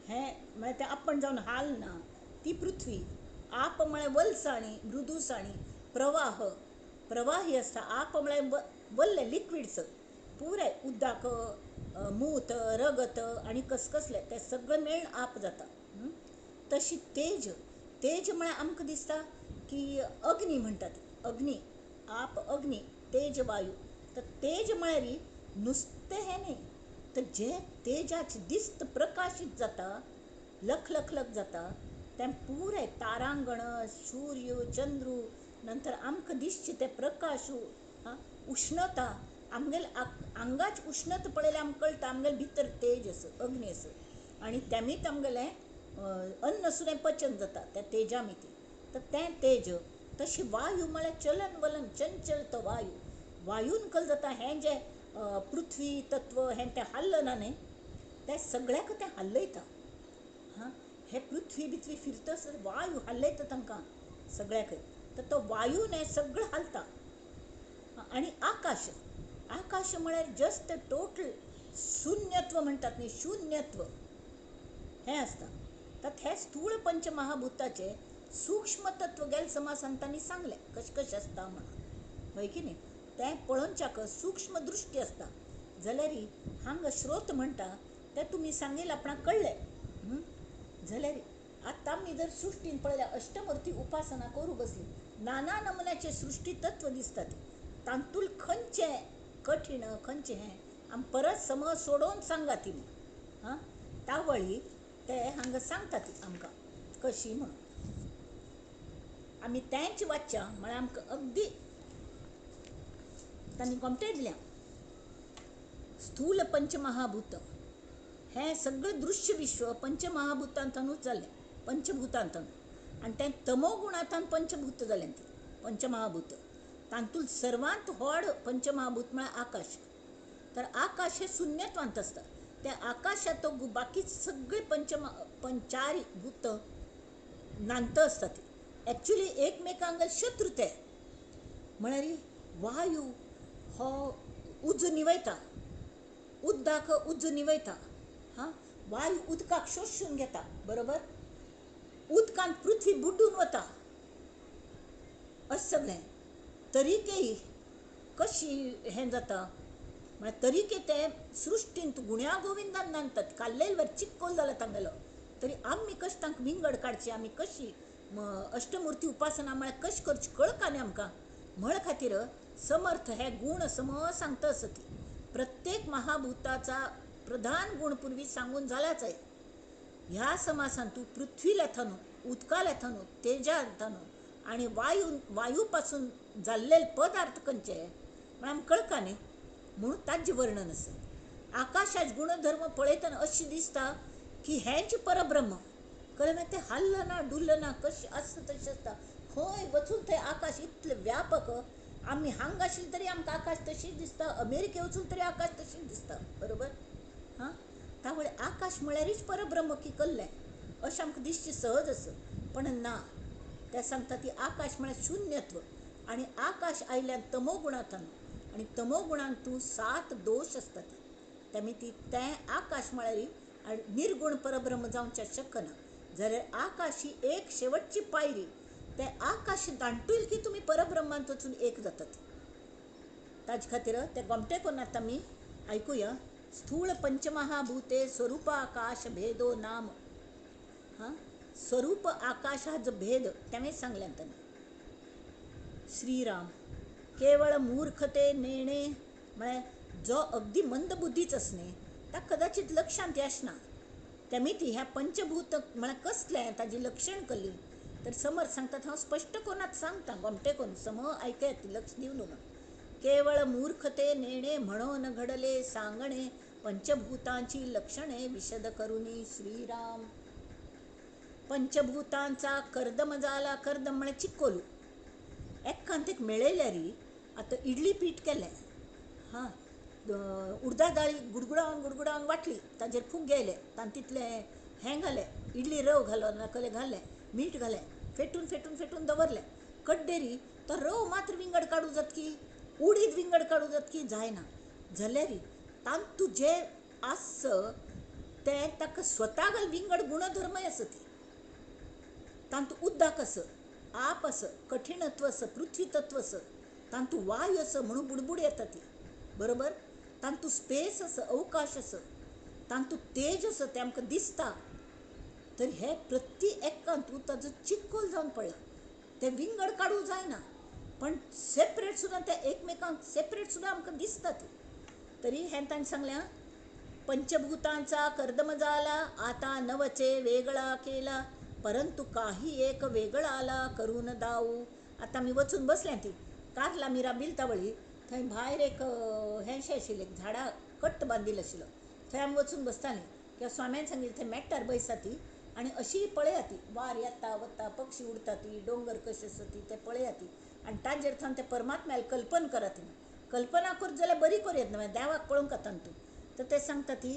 हें म्हळ्यार तें आपण जावन हाल ना ती पृथ्वी आप म्हळ्यार वलसाणी मृदुसाणी प्रवाही आसता आप म्हळ्यार वल्ले लिक्विड्स पुराय उदक मूत रगत आनी कसले ते सगळें मेळून आप जाता तशी तेज म्हळ्यार आमकां दिसता की अग्नी म्हणटात अग्नी आप अग्नी तेज वायू तर तेज म्हळ्यार नुस्तें हें न्ही तर जे तेजाचे दिस्त प्रकाशीत जाता लख लख लख जाता तें पुराय तारांगण सूर्य चंद्र नंतर आमकां दिसचे ते प्रकाश उष्णता आमगेल आंगाच उष्णता पळयल्यार आमकां कळटा आमगेले भितर तेज आसा अग्नी आसा आनी तेमीत आमगेलें अन्न सुद्दां पचन जाता त्या तेजा मिती तर तें तेज तशी वायू म्हळ्यार चलन वलन चंचल तो वायून कल जाता हें जे पृथ्वी तत्व हें तें हल्लना न्ही तें सगळ्याक तें हल्लयता हे पृथ्वी भितरी फिरता वायू हल्लयता तांकां सगळ्याक तर तो वायून हें सगळें हलता आनी आकाश म्हळ्यार जस्ट टोटल शून्यत्व म्हणटात न्ही शून्यत्व हें आसता तर हे स्थूळ पंचमहाभूताचे सूक्ष्म तत्व गेल समासान तांणी सांगलें कशें आसता म्हणून हय की न्ही तें पळोवनच्याक सूक्ष्म दृश्टी आसता जाल्यार हांगा श्रोत म्हणटा तें तुमी सांगिल्लें आपणाक कळ्ळें जाल्यार आतां आमी जर सृश्टीन पळयल्यार अष्टमूर्ती उपासना करूं बसली नाना नमुन्याचे सृश्टी तत्व दिसतात तांतूल खंयचें कठीण खंयचें हें आमी परत समज सोडोवन सांगा ती तावळी ते हांगा सांगतात आमकां कशी म्हणून आमी तेंच वाचच्या म्हळ्यार आमकां अगदी तांणी गोमटे दिल्या स्थूल पंचमहाभूत हें सगळें दृश्य विश्व पंचमहाभूतांतूच जालें पंचभूतांतून आनी तें तमोगुणांतन पंचभूत जालें ती पंचमहाभूत तांतूल सर्वांत व्हड पंचमहाभूत म्हळ्यार आकाश तर आकाश हें शून्यत्वांत आसता त्या आकाशात बाकी सगळे पंचारी भूत नांतं असतात. ॲक्च्युली एकमेकांगल शत्रू ते म्हळ्यार वायू हो उज निवयता, उदकाक उज निवयता. हां, वायू उदकाक शोषून घेता, बरोबर. उदकांत पृथ्वी बुड्डून वता, अशें सगळें. तरीके कशी हें जाता म्हळ्यार तरीके ते सृश्टींत गुण्या गोविंदान नांदतात. काल्लेल वर चिक्कोल जाला तांगेलो, तरी आमी कशें तांकां विंगड काडची, आमी कशी अष्टमुर्ती उपासना म्हळ्यार कशी करची कळका न्ही आमकां. म्हळ खातीर समर्थ हे गुण सम सांगता असती. प्रत्येक महाभूताचा प्रधान गुण पूर्वी सांगून जालाच आहे. ह्या समासान तूं पृथ्वी लेथानू, उदका लेथानू, तेजा लेथानू आणि वायू पासून जाल्लेले पदार्थ खंयचे म्हळ्यार आमकां कळका न्ही, म्हणून ताजें वर्णन आसा. आकाशाचे गुणधर्म पळयतना अशें दिसता की हेंच परब्रह्म. कळ्ळें मागीर तें हल्लं ना डुल्लं ना, कशें आसता तशें आसता. खंय वचून थंय आकाश इतलें व्यापक. आमी हांगा आशिल्ले तरी आमकां आकाश तशीच दिसता, अमेरिके वचून तरी आकाश तशीच दिसता, बरोबर. हां, त्यामुळे आकाश म्हळ्यारच परब्रह्म की कल्लें अशें आमकां दिसचें सहज आसा. पण ना, ते सांगता ती आकाश म्हळ्यार शुन्यत्व. आणि आकाश आयल्यान तमोगुणांतन, आणि तमोगुणांतू 7 दोश आसतात. तेमी तें आकाश म्हळ्यार निर्गुण परब्रह्म जावचें शकना. जाल्यार आकाश ही एक शेवटची पायरी. ते आकाश दांटूल की तुमी परब्रह्मांत वचून एक जातात. ताजे खातीर ते गोमटे करून आतां आमी आयकुया. स्थूळ पंचमहाभूते स्वरूप आकाश भेदो नाम. हां, स्वरूप आकाश हा जो भेद तेवें सांगल्यान ताणें. श्रीराम केवळ मूर्खते नेणे म्हळ्यार जो अगदी मंद बुद्धीच असणे ताका कदाचित लक्षांत येचना. तेमी ती ह्या पंचभूत म्हळ्यार कसलें ताजी लक्षण कसली. तर समर्थ सांगतात, हांव स्पश्ट कोणात सांगता गोमटे कोन्न सम आयकयात, लक्ष दिवं न्हू. केवळ मूर्खते नेणे म्हणून घडले सांगणे पंचभूतांची लक्षणे विशद करुनी. श्रीराम पंचभूतांचा कर्दम जाला. कर्दम म्हळ्यार चिक्कोलू. एकांत मेळयल्यार आतां इडली पीठ केलें, हां, उडदा दाळी गुडगुडावन वाटली, ताजेर फूग घायले, तांत तितलें हें घालें, इडली रव घालें, मीठ घालें, फेटून दवरलें. कड्डेरी तो रव मात्र विंगड काडू जात की, उडीद विंगड काडू जात की, जायना. जाल्यार तांतू जें आस तें ताका स्वतागल विंगड गुणधर्मय आसा. ती तांतू उदक आस, आप आस, कठीणत्व आस, पृथ्वी तत्व आस, तांतू वायू आस म्हणून बुडबुड येता ती, बरोबर. तांतू स्पेस आस, अवकाश आस, तांतू तेज आस, तें आमकां दिसता. तर हे प्रती एकांतू ताजो चिक्कोल जावन पडला. ते विंगड काडूं जायना, पण सेपरेट सुद्दां ते एकमेकांक सेपरेट सुद्दां आमकां दिसता. ती तरी हें ताणें सांगल्या. पंचभूतांचा कर्दम जाला, आता नवचे वेगळा केला, परंतु काही एक वेगळा आला करून दाऊ. आता आमी वचून बसल्या ती कार्ला मिरा बिलतावळी, थंय भायर एक हेंशें आशिल्लें, एक झाडां कट्ट बांदिल्लो आशिल्लो, थंय आमी वचून बसतालीं. किंवां स्वाम्यान सांगिल्लें थंय मेट्टार बसता ती आनी अशी पळया ती वार येता वता, पक्षी उडता ती, डोंगर कशें आसा ती ते पळया ती. आनी ताजेर थावन ते परमात्म्याल कल्पन करा ती. कल्पना करत जाल्यार बरी करूं येता, देवाक पळोवंक येता तूं. तर ते सांगता ती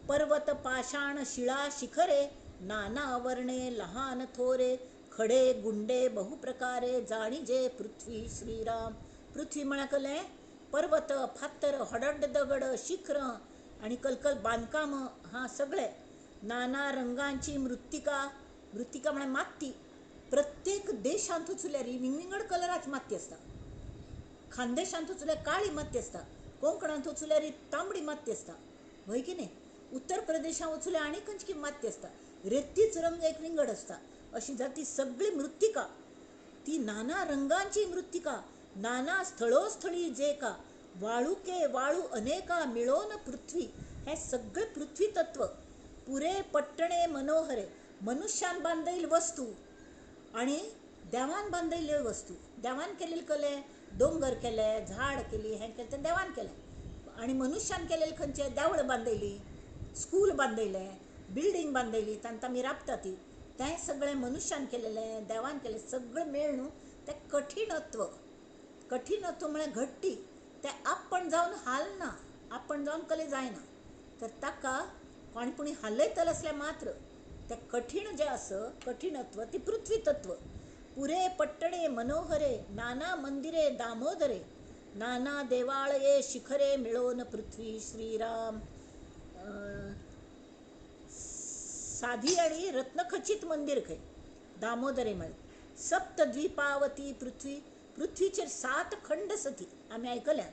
पर्वत पाषाण शिळा शिखरे, नाना वर्णे लहान थोरे, खडे गुंडे बहुप्रकारे, जाणीजे पृथ्वी. श्रीराम पृथ्वी म्हळ्यार कळ्ळें, पर्वत, फातर, हडड दगड, शिखर आणि कलकल बांदकाम, हां सगळें. नाना रंगांची मृत्तिका. मृत्तिका म्हळ्यार माती. प्रत्येक देशांत वचूल्यार विंगड कलराची माती आसता. खानदेशांत वचूल्यार काळी माती आसता, कोंकणांत वचूल्यार तांबडी माती आसता, वय की न्ही. उत्तर प्रदेशांत वचूल्यार आनी खंयची माती आसता, रेतीच रंग एक विंगड आसता. अशी जाती सगळी मृत्तिका. ती नाना रंगांची मृत्तिका, नाना स्थळोस्थळी जे का, वाळुके वाळू अनेका मिळोन पृथ्वी. हे सगळे पृथ्वी तत्व. पुरे पट्टणे मनोहरे, मनुष्यान बांधलेली वस्तू आणि देवान बांधलेल्यो वस्तू. देवान केलेले कले, दोंगर केले, झाड केली, हें केलें तें देवान केलें. आणि मनुष्यान केलेले खंयचे, देवळां बांधलेली, स्कूल बांधलेले, बिल्डींग बांधलेली, तांत आमी राबता ती, तें सगळें मनुष्यान केलेलें, देवान केलें. सगळें मेळून तें कठीणत्व. कठीणत्व म्हळ्यार घट्टी. तें आपण जावन हालना, आपण जावन कले जायना. तर ताका कोणपुणी हालयतल असल्या मात्र त्या कठीण जे असं कठीणत्व ती पृथ्वी तत्व पुरे पट्टणे मनोहरे नाना मंदिरे दामोदरे नाना देवाळये शिखरे मिळोन पृथ्वी श्रीराम. साधी आणि रत्नखचित मंदिर खंय दामोदरे म्हळे सप्तद्वीपावती पृथ्वी पृथ्वीचे 7 खंड सती आम्ही ऐकल्या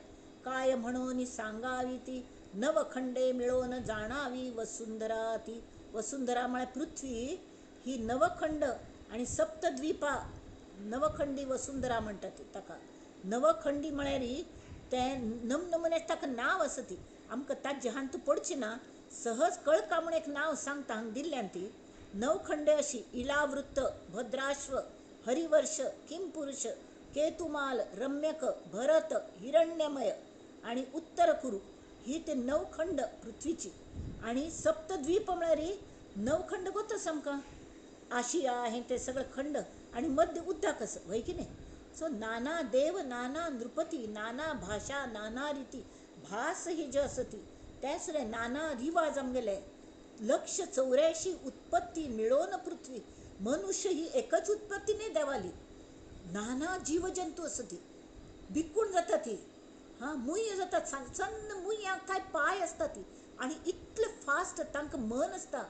काय म्हणून सांगावी ती नवखंडे मिळून जाणावी वसुंधरा ती वसुंधरा म्हळे पृथ्वी ही नवखंड आणि सप्तद्वीपा नवखंडी वसुंधरा म्हणतात ताका नवखंडी म्हळ्यारी ते नमनमुने ताका नाव असती आमकां ताजे हांतू पडची ना सहज कळका म्हण एक नाव सांगता हांगा दिल्ल्यान ती नवखंडे अशी इलावृत्त भद्राश्व हरिवर्ष किंपुरुष केतुमाल रम्यक भरत हिरण्यमय आणि उत्तर कुरु ही ते नवखंड पृथ्वीची आणि सप्तद्वीप म्हळ्यारी नवखंड गोतच आमकां आशिया हे ते सगळं खंड आणि मध्य उद्दाक असं वय की नाही. सो नाना देव नाना नृपती नाना भाषा नाना रीती भास ही जी असती त्या सुद्धा नाना रिवाज आमगेले 184 उत्पत्ती मिळून पृथ्वी मनुष्य ही एकच उत्पत्ती नाही देवाली नाना जीवजंतू असती बिकून जाता ती मुय जातात सन्न मुय्यांक काय पाय असता ती आणि इतले फास्ट तांकां मन असता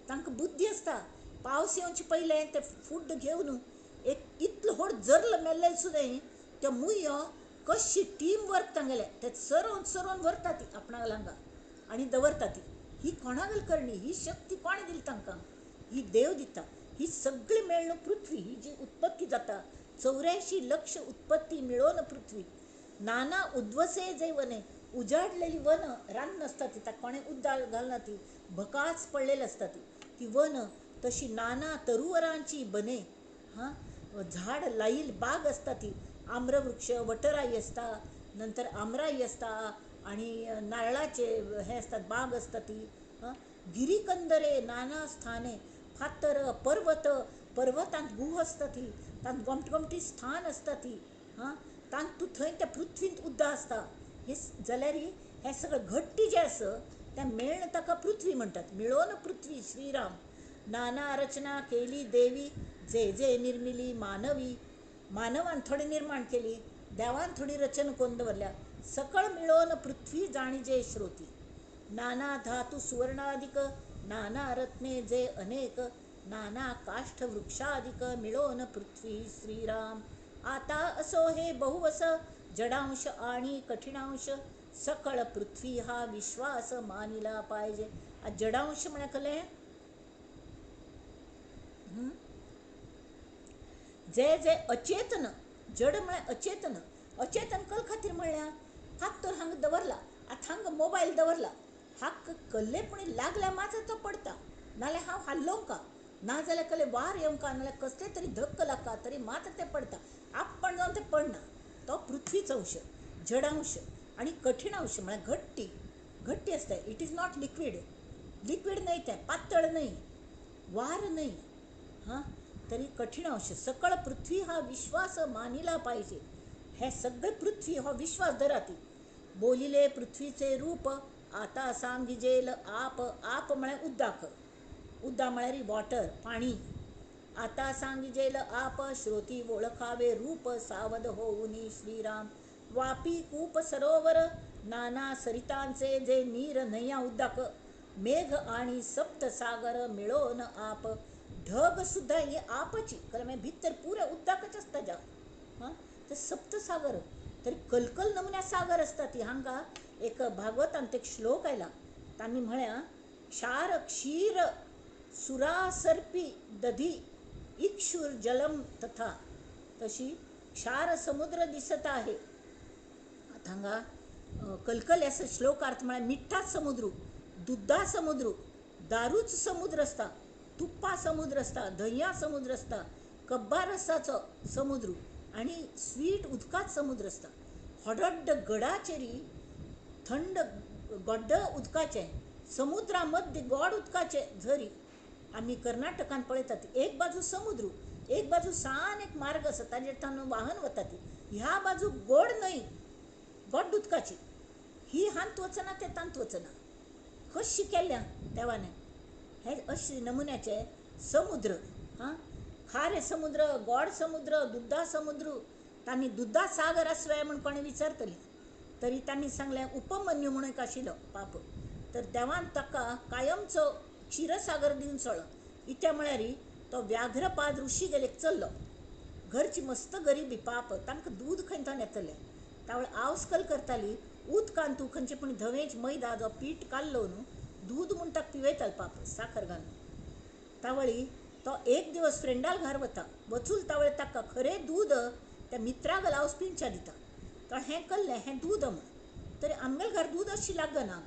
तांकां बुद्धी असता पावस येवचे पयले ते फूड घेवन एक इतलो व्हड जर्ल मेल्ले सुद्दां त्या मुयो कशी टीम वर्क तांगेले ते सरवून व्हरता ती आपणा लांगा आणि दवरता ती ही कोणागेल करणी ही शक्ती कोणे दिली तांकां ही देव दिता ही सगळी मेळून पृथ्वी ही जी उत्पत्ती जाता 84 लक्ष उत्पत्ती मिळून पृथ्वी नाना उद्वसे जे वने उजाडलेली वन रान नसता ती ताका कोणे उद्दाळ घालना ती भकाच पडलेली असता ती वन तशी नाना तरुवरांची बने झाड लाईल बाग असता ती आम्रवृक्ष वटराई असता नंतर आमराई असता आणि नारळाचे हे असतात बाग असता ती गिरीकंदरे नाना स्थाने फातर पर्वतांत गुह असता ती तांत गोमटी स्थान असता ती तांत तूं थंय त्या पृथ्वींत उद्दा असता हे जाल्यार हे सगळं घट्टी जे आसा त्या मेळन ताका पृथ्वी म्हणटात मिळोन पृथ्वी श्रीराम. नाना रचना केली देवी जे जे निर्मिली मानवान थोडी निर्माण केली देवान थोडी रचना करून दवरल्या सकळ मिळोन पृथ्वी जाणी जे श्रोती नाना धातू सुवर्णाधिक नाना रत्ने जे अनेक नाना काष्ठ वृक्षाधिक मिळोन पृथ्वी श्रीराम. आता असो हे बहुवस जडांश आणि कठीणांश सकळ पृथ्वी हा विश्वास मानिला पाहिजे. जडांश म्हळ्यार कले जे जे अचेतन जड म्हळ्यार अचेतन कल खातीर म्हणल्यार हात तर हांगा दवरला आतां हांगा मोबायल दवरला हाक कल्लेपणी लागल्या मात्र तो पडटा नाल्यार हांव हाल्लोंका नाजाल्यार कले वार येवंका नाल्यार कसले तरी धक्क लागता तरी मात्र ते पडटा आपण जावन ते पडना तो पृथ्वीचो अंश जडांश आणि कठीणांश म्हळ्यार घट्टी असता इट इज नॉट लिक्वीड नाही ते पातळ नाही वार नाही तरी कठीणांश सकळ पृथ्वी हा विश्वास मानिला पाहिजे. हे सगळे पृथ्वी हा विश्वास धराती बोलिले पृथ्वीचे रूप आता सांगिजेल आप म्हळ्यार उद्दा म्हळ्यार वॉटर पाणी आता सांगिजेल आप श्रोती ओळखावे रूप सावध होऊनी श्रीराम. वापी कूप सरोवर नाना सरितांचे जे नीर नैया उद्दाक मेघ आणि सप्तसागर मिळोन आप ढग सुद्धा ही आपची कारण भितर पुरे उद्दाकच असता जा ते सप्तसागर तरी कलकल नमुन्या सागर असता ती हांगा एक भागवतांत एक श्लोक आयला तांणी म्हळ्या क्षार क्षीर सुरा सर्पी दधी इक्षुर जलम तथा तशी क्षार समुद्र दिसत आहे आता हांगा कलकल असं श्लोकार्थ म्हळ्यार मिठ्ठा समुद्र दुधा समुद्र दारूच समुद्र असता तुप्पा समुद्र असता दह्या समुद्र असता कब्बा रसाचो समुद्र आणि स्वीट उदकाच समुद्र असता हडड्ड गडाचेरी थंड गोड्ड उदकाचे समुद्रा मध्य गोड उदकाचे झरी आमी कर्नाटकान पळयतात एक बाजू समुद्र एक बाजू सान एक मार्ग आसा ताजेर तान वाहन वता ती ह्या बाजू गोड न्हंय गोड उदकाची ही हांत वचना ते तांत वचना कशी केल्या देवाने हे अशे नमुन्याचे समुद्र हां खारे समुद्र गोड समुद्र दुधा समुद्र तांणी दुधा सागर आसवे म्हण कोणी विचारतली तरी तांणी सांगलें उपमन्यू म्हणून एक आशिल्लो पाप तर देवान ताका कायमचो क्षीरसागर दिवन सोडलो इत्या म्हळ्यार तो व्याघ्रपाद ऋषी गेलेक चल्लो घरची मस्त गरिबी पाप तांकां दूद खंयच्यान येतलें तावळ आवस्कल करताली उदकान तूं खंयचे पूण धवेच मैदा जो पीठ काडलो न्हू दूद म्हूण ताका पिवयतालो पाप साखर घालून तावळी तो एक दिवस फ्रेंडाल घार वता वचून तावळे ताका खरें दूद त्या मित्राक लावस पिंच्या दिता तो हें कल्लें हें दूद म्हूण तरी आमगेले घार दूद अशी लागना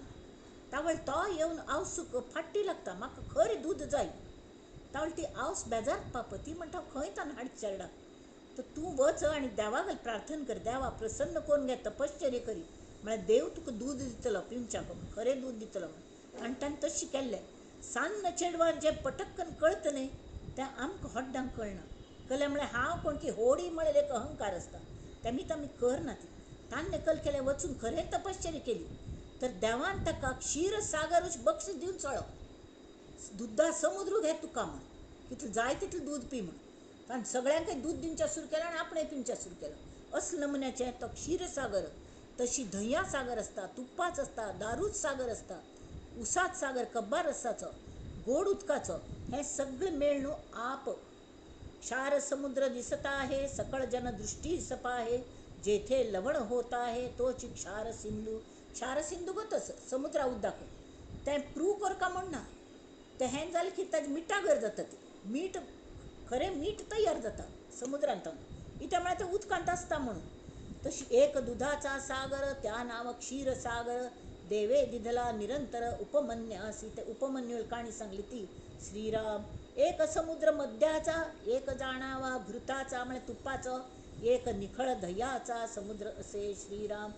तावळ तो येवन आवसूक फाट्टी लागता म्हाका खरें दूद जाय तावळ ती आवस बेजार पाप ती म्हणटा खंय तान हाडची चेडा तर तूं वच आनी देवाक प्रार्थना कर देवा प्रसन्न कोण घे तपश्चर्य करी म्हळ्यार देव तुका दूद दितलो पिवच्याक खरें दूद दितलो म्हण आनी ताणें तशें केल्लें सान्न चेडवान जें पटक्कन कळटा न्ही तें आमकां हड्डांक कळना कळ्ळें म्हळ्यार हांव कोण की होडी म्हळ्यार एक अहंकार आसता तेमीत आमी करना ती ताणें कल केलें वचून खरें तपश्चर्या केली तर देवान ताका क्षीरसागर बक्षीस दिवन सोडलो दुधा समुद्र घे तुका म्हण कितलें जाय तितलें दूद पी म्हण ताणें सगळ्यांकय दूद दिवचें सुरू केलें आनी आपणें पिवचें सुरू केलें असले नमुन्याचें तो क्षीरसागर तशी धंया सागर आसता तुप्पाच आसता दारूच सागर आसता उसाच सागर कब्बार रसाचो गोड उदकाचो हें सगळें मेळ न्हू आप क्षार समुद्र दिसता है सकळ जन दृष्टी सपा है जेथे लवण होता है तोच क्षार सिंधू गोतस समुद्रा उद्दाक तें प्रूव करका म्हणना तें हें जालें की ताजें मिठागर जाता तें मीठ खरें मीठ तयार जाता समुद्रांत इत्या म्हळ्यार तें उदकांत आसता म्हणून तशी एक दुधाचा सागर त्या नाव क्षीरसागर देवे दिधला निरंतर उपमन्यासी ते उपमन्युल काणी सांगली ती श्रीराम एक समुद्र मध्याचा एक जाणावा घृताचा म्हणजे तुपाचो एक निखळ दह्याचा समुद्र असे श्रीराम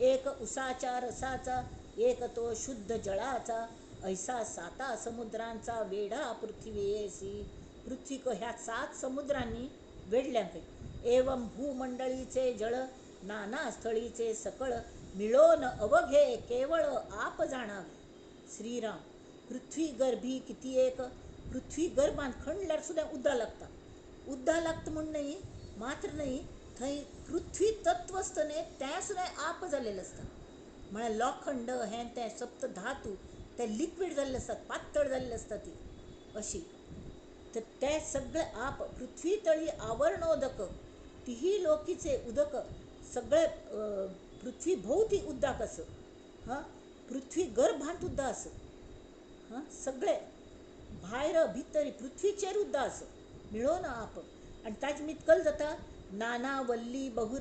एक उसाच्या रसाचा एक तो शुद्ध जळाचा ऐसा साता समुद्रांचा वेढा पृथ्वीयेसी पृथ्वी को ह्या 7 समुद्रांनी वेढल्यांक एवं भूमंडळीचे जळ नाना स्थळीचे सकळ मिळोन अवघे केवळ आप जाणावे श्रीराम पृथ्वी गर्भी किती एक पृथ्वी गर्भांत खणल्यार सुद्दां उद्दा लागता म्हूण न्ही मात्र न्ही थंय पृथ्वी तत्व आसता न्ही तें सुद्दां आप जाल्लेलें आसता म्हळ्यार लोखंड हें तें सप्त धातू ते लिक्वीड जाल्ले आसतात पातळ जाल्ले आसता ती अशी तर ते सगळे आप पृथ्वी तळी आवरणोदक तिही लोकीचे उदक सगळे पृथ्वी भोवती उद्दाक आस हां पृथ्वी गर्भांत उद्दा आस हां सगळे भायर भितर पृथ्वीचेर उद्दा आस मिळोन आप आनी ताजे मितकल जाता नाना वल्ली बहु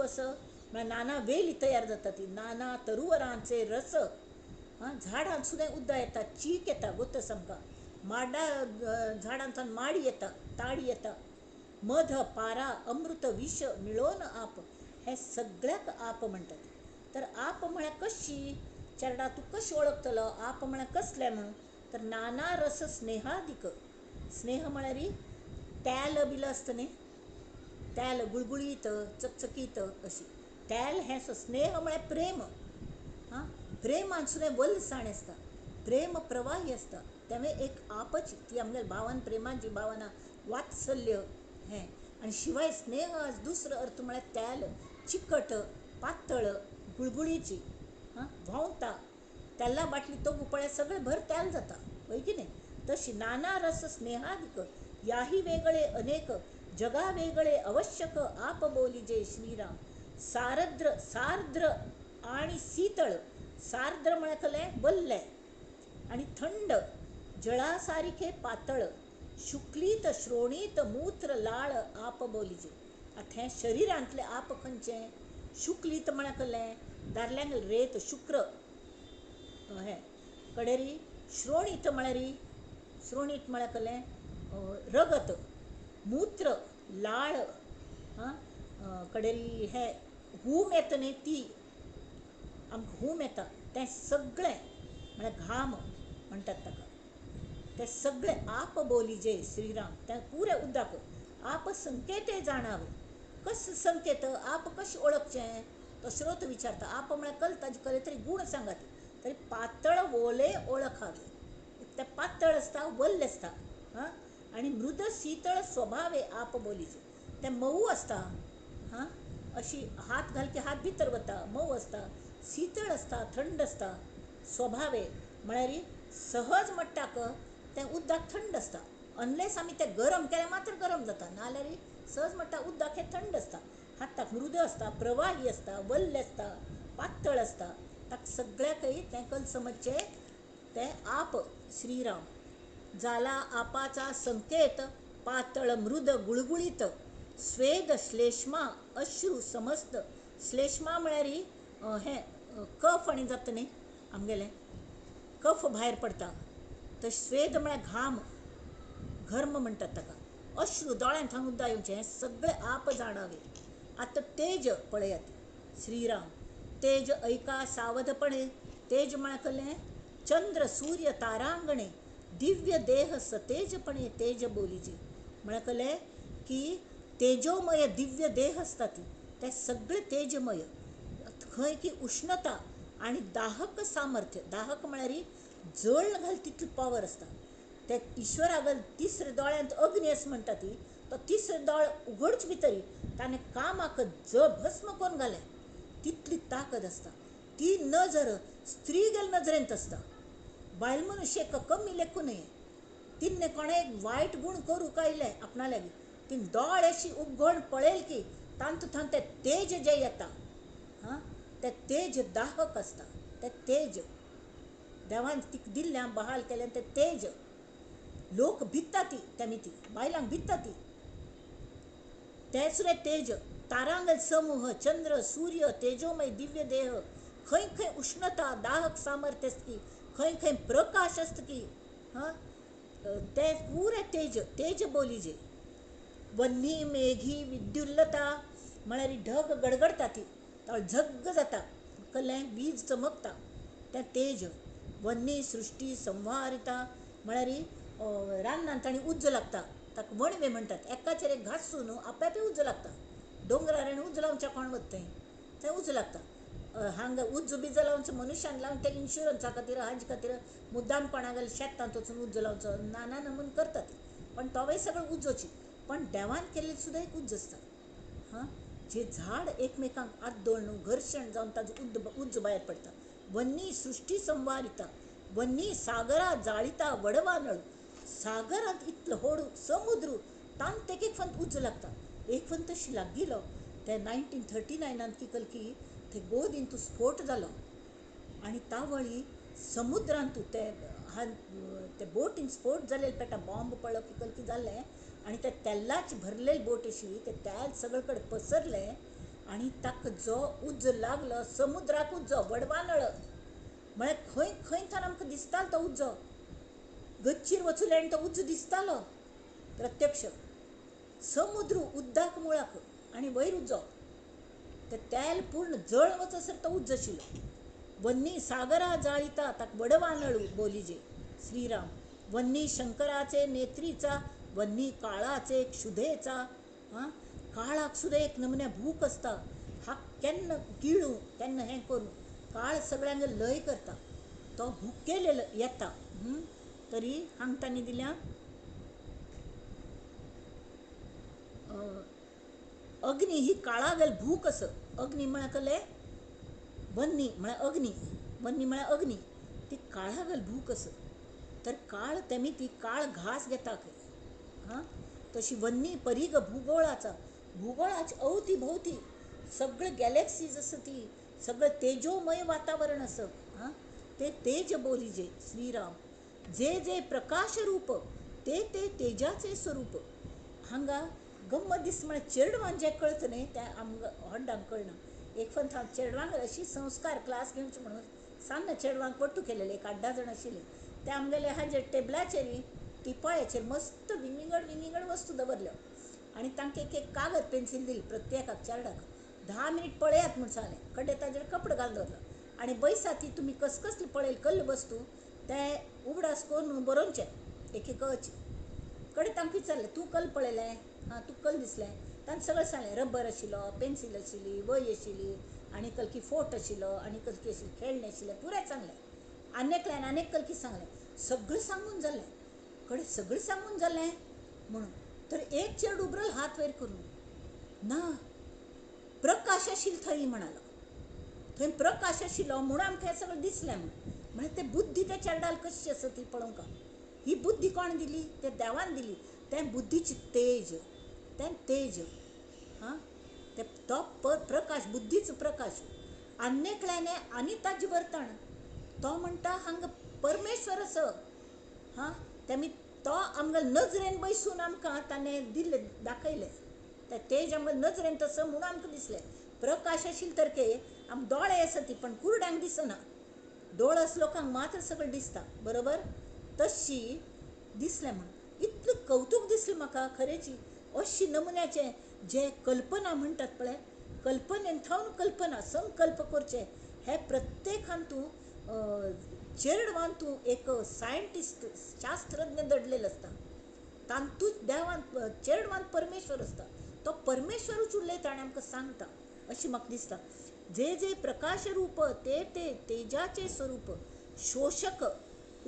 अस म्हळ्यार नाना वेली तयार जाता ती नाना तरुवरांचे रस हां झाडांत सुद्दां उद्दा येता चीक येता गोतस आमकां माडा झाडांतल्यान माडी येता ताडी येता मध पारा अमृत विष मिळोन आप हे सगळ्याक आप म्हणटात तर आप म्हळ्यार कशी चेडा तूं कशी वळखतलो आप म्हळ्यार कसलें म्हणून तर नाना रस स्नेहादीक स्नेह म्हळ्यार तेल बिल आसता न्ही तेल गुळगुळीत चकचकीत अशी तेल हें स्नेह म्हळ्यार प्रेम हां प्रेमान सुद्दां वल्लसाण आसता प्रेम प्रवाही आसता तें एक आपच ती आमगेल्या भावान प्रेमाची भावना वात्सल्य हें आनी शिवाय स्नेह दुसरो अर्थ म्हळ्यार तेल चिकट पातळ गुळगुळीची हां व्हांवता तेला बाटली तो पळय सगळें भर तेल जाता होय की न्ही तशी नाना रस स्नेहादीक याही वेगळे अनेक जगा वेगळे आवश्यक आप बोलीजे श्रीराम सार्द्र आणि शीतळ सार्द्र म्हळ्यार कलें वल्लें आणि थंड जळासारिखे पातळ शुक्लीत श्रोणीत मूत्र लाळ आप बोलीजे आता हें शरिरांतलें आप खंयचें शुक्लीत म्हळ्यार कलें दादल्यांक रेत शुक्र हें कडेरी श्रोणीत म्हळ्यार कलें रगत मूत्र लाळ हां कडेरी हें हूम येता न्ही ती आमकां हूम येता तें सगळें म्हळ्यार घाम म्हणटात ताका ते सगळे आप बोलीजे श्रीराम तें पुरे उद्दाक आप संकेते जाणावे कस संकेत आप कशें ओळखचें तो श्रोत विचारता आप म्हळ्यार कल ताजे खरें तरी गूण सांगात तरी पातळ ओले ओळखावे. ते पातळ असता वल्ल असता हां, आणि मृद शीतळ स्वभावे आप बोलीचे. ते मऊ असता हां, अशी हात घाल की हात भितर वता, मऊ असता, शीतळ असता, थंड असता. स्वभावे म्हळ्यार सहज म्हणटाक तें उदक थंड असता. अनलेस आमी तें गरम केल्यार मात्र गरम जाता, नाल्यार सहज म्हणटा उदक हें थंड असता. हाताक मृद असता, प्रवाही असता, वल्ल असता, पातळ असता. ताका सगळ्याकय तें कल समजचे. ते आप श्रीराम जाला आपाचा संकेत, पातळ मृद गुळगुळीत, स्वेद श्लेष्मा अश्रू समस्त. श्लेष्मा म्हळ्यार हें कफ आनी जाता न्ही आमगेलें, कफ भायर पडटा. तर स्वेद म्हळ्यार घाम, घर्म म्हणटात ताका. अश्रू दोळ्यांतल्यान उदक येवचें, हें सगळें आप जाणावे. आतां तेज पळयात. श्रीराम तेज ऐका सावधपणे. तेज म्हळ्यार कळ्ळें, चंद्र सूर्य तारांगणे, दिव्य देह सतेजपणे तेज बोलीजे. म्हळ्यार कळ्ळें की तेजोमय दिव्य देह असता ती, ते सगळे तेजमय. खंय की उष्णता आणि दाहक सामर्थ्य. दाहक म्हळ्यार जळ घाल तितली पावर असता. ते ईश्वरागल तिसरे दोळ्यांत अग्नी असं म्हणटा ती, तो तिसरे दोळ उघडच भितरी ताणें कामाक भस्म करून घालें, तितली ताकद असता. ती नजर स्त्री गेल नजरेंत असता. बायल मनुष्यक कमी लेखू नये. तिन्ने कोणे एक वायट गुण करू कायले आपणाले, तीन दोळ अशी उघड पळेल की तांतून ते तेज जे येता हां, ते तेज दाहक असता. ते तेज देवान तिक दिल्ल्या बहाल केलें ते तेज. लोक भित्ता ती तेमी ती बायलांक भित्ता ती. तेसुरे तेज तारांगल समूह, चंद्र सूर्य तेजोमय दिव्य देह. खंय खंय उष्णता दाहक सामर्थ्य असती, खंय खंय प्रकाश असता की हां, ते पुरे तेज तेज बोलीजे. वन्ही मेघी विद्युल्लता म्हळ्यार ढग गडगडता ती, झग्ग जाता, कळ्ळें, वीज चमकता, तें तेज. वन्ही सृश्टी संवारिता म्हळ्यार रानांत ताणी उज्ज लागता, ताका वणवे म्हणटात. एकाचेर एक घांसून आपे उज्ज लागता. दोंगरार आनी उज्ज लावच्या कोण वता थंय उज्ज लागता. हांगा उज्ज बिज्ज लावचो मनशान लावन ते इन्शुरन्सा खातीर हाजे खातीर मुद्दाम कोणागेले शेतांत वचून उज्ज लावचो, नाना नमून करतात. पण तोवय सगळें उज्जोची. पण देवान केल्लें सुद्दां एक उज्ज आसता हां. जे झाड एकमेकांक आद्दोळून घर्शण जावन ताजो उज्ज भायर पडटा. वन्ही सृश्टी संवारिता, वन्ही सागरा जाळीता वडवानळ. सागरांत इतलो व्हड समुद्र तांत एक फंत उज्ज लागता. एक फंत तशी लागिलो ते 1939 किकल की थंय गोदींत स्फोट जालो आनी तावळी समुद्रांत ते बोटीन स्फोट जालेले पेटा बॉम्ब पडलो किकल की जाल्लें आनी ते तेल्लाची भरलेली बोट आशिल्ली. ते तेल सगळे कडेन पसरलें आनी ताका जो उज्ज लागलो समुद्राक उज्ज वडवानळ. म्हळ्यार खंय खंय थंय आमकां दिसतालो तो उज्ज. गच्चीर वचूले आनी तो उज्ज दिसतालो प्रत्यक्ष. समुद्र उद्दाक मुळाक आनी वयर उज्जो. ते तेल पूर्ण जळ वचसर तो उज्ज आशिल्लो. वन्ही सागरा जाळीता ताका वडवानळू बोलीजे. श्रीराम वन्ही शंकराचे नेत्रीचा, वन्ही काळाचे क्षुधेचा हां. काळाक सुद्दां एक नमुन्या भूक असता. हाक केन्ना गिळू केन्ना हें करून काळ सगळ्यांक लय करता. तो भुकेलेलो येता. तरी हांगा तांणी दिल्या अग्नी ही काळागल भूक असं. अग्नी म्हळ्यार कळ्ळें, वन्ही म्हळ्यार अग्नी, वन्ही म्हळ्यार अग्नी, ती काळागल भूक असं. तर काळ तेमी ती काळ घास घेता हां. तशी वन्ही परीग भूगोळाचा, भूगोळाच्या अवती भोवती सगळे गॅलेक्सीज आसा ती, सगळं तेजोमय वातावरण असं हां. ते तेज बोलीजे. श्रीराम जे जे प्रकाश रूप ते ते तेजाचे स्वरूप. हांगा गम्मत दिसता म्हळ्यार चेडवान जें कळता न्ही तें आमकां व्हड्डांक कळना. एक फंत हांव चेडवांक अशी संस्कार क्लास घेवची म्हणून सान्न चेडवांक पट्टू केलेले, 8-10 जाण आशिल्लीं. ते आमगेले हाजेर टेबलाचेर टिपायाचेर मस्त विंगड वस्तू दवरल्यो आनी तांकां एक एक कागद पेन्सील दिली प्रत्येकाक चेड्याक. 10 मिनीट पळयात म्हूण सांगलें. कडेन ताजेर कपडो घालून दवरलो आनी बैसा ती तुमी कसली पळयली कसली वस्तू ते उगडास करून बरोवचें एक एक कडेन तांकां विचारलें तूं कल पळयलें हां, तूं कल दिसलें. तांणी सगळें सांगलें रबर आशिल्लो, पेन्सील आशिल्ली, वय आशिल्ली आनी कल की फोट आशिल्लो आनी कसली आशिल्ली खेळणें आशिल्लें पुराय सांगलें. आनेकल्यान आनेक कलकी सांगलें सगळें सांगून जालें कडेन सगळें सांगून जालें म्हणून तर एक चेड उबरल हात वयर करून ना प्रकाश आशिल्लो थंय म्हणालो थंय प्रकाश आशिल्लो म्हणून आमकां हें सगळें दिसलें म्हळ्यार तें बुद्धी त्या चेडाल कशी आसा ती पळोवंक ही बुद्धी कोण दिली ते देवान दिली तें बुद्धीची तेज हां ते तो प्रकाश बुद्धीचो प्रकाश आनेकल्याने आनी ताजे वर्तन तो म्हणटा हांगा परमेश्वर आसा हां तेमी तो आमकां नजरेन बैसून आमकां ताणें दिल्लें दाखयलें तें तेज आमकां नजरेन तसो म्हणून आमकां दिसलें प्रकाश आशिल्ले तरके आमकां दोळे आसा ती पण कुरड्यांक दिसना दोळस लोकांक मात्र सगळें दिसता बरोबर तशी दिसलें म्हणून इतलें कौतूक दिसलें म्हाका खरेची अशी नमुन्याचें जे कल्पना म्हणटात पळय कल्पनेन थावन कल्पना संकल्प करचे हे प्रत्येकान तूं चेडवान तूं एक सायंटिस्ट शास्त्रज्ञ दडलेलो आसता तातूंत देवान चेडवान परमेश्वर आसता तो परमेश्वरूच उरलेता आनी आमकां सांगता अशें म्हाका दिसता जे जे प्रकाश रूप ते तेजाचे स्वरूप शोशक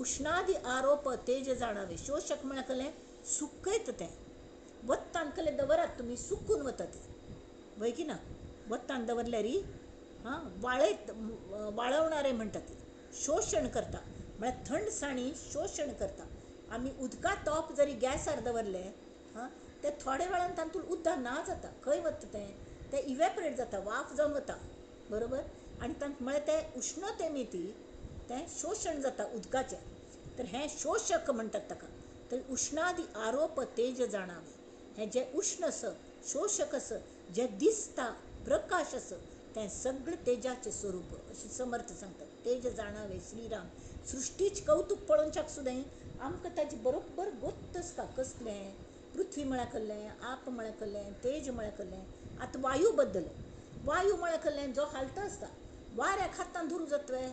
उष्णादी आरोप तेज जाणावे शोशक म्हळ्यार कलें सुकयता तें वत्तान कलें दवरात तुमी सुकून वता तें वय की ना वत्तान दवरल्यार हां वाळवणारे म्हणटा ते शोशण करता म्हळ्यार थंडसाणी शोशण करता आमी उदका तोप जरी गॅसार दवरलें हां तें थोड्या वेळान तातूंत उदक ना जाता खंय वता तें इवॅपरेट जाता वाफ जावन वता बरोबर आनी तांत म्हळ्यार तें उश्णतेमी तें शोशण जाता उदकाचें तर हें शोशक म्हणटात ताका तर उष्णादी आरोप तेज जाणावे हें जें उष्ण आसा शोशक आसा जें दिसता प्रकाश आसा तें सगळें तेजाचें स्वरूप अशें समर्थ सांगतात तेज जाणावे श्रीराम सृश्टीच कौतूक पळोवच्याक सुद्दां आमकां ताची बरोबर गोत्त आसता कसलें पृथ्वी म्हळ्यार कहलें आप म्हळ्यार कहलें तेज म्हळ्यार कहलें आतां वायू बद्दल वायू म्हळ्यार कहलें जो हालता आसता वाऱ्याक हातान धरू जातवे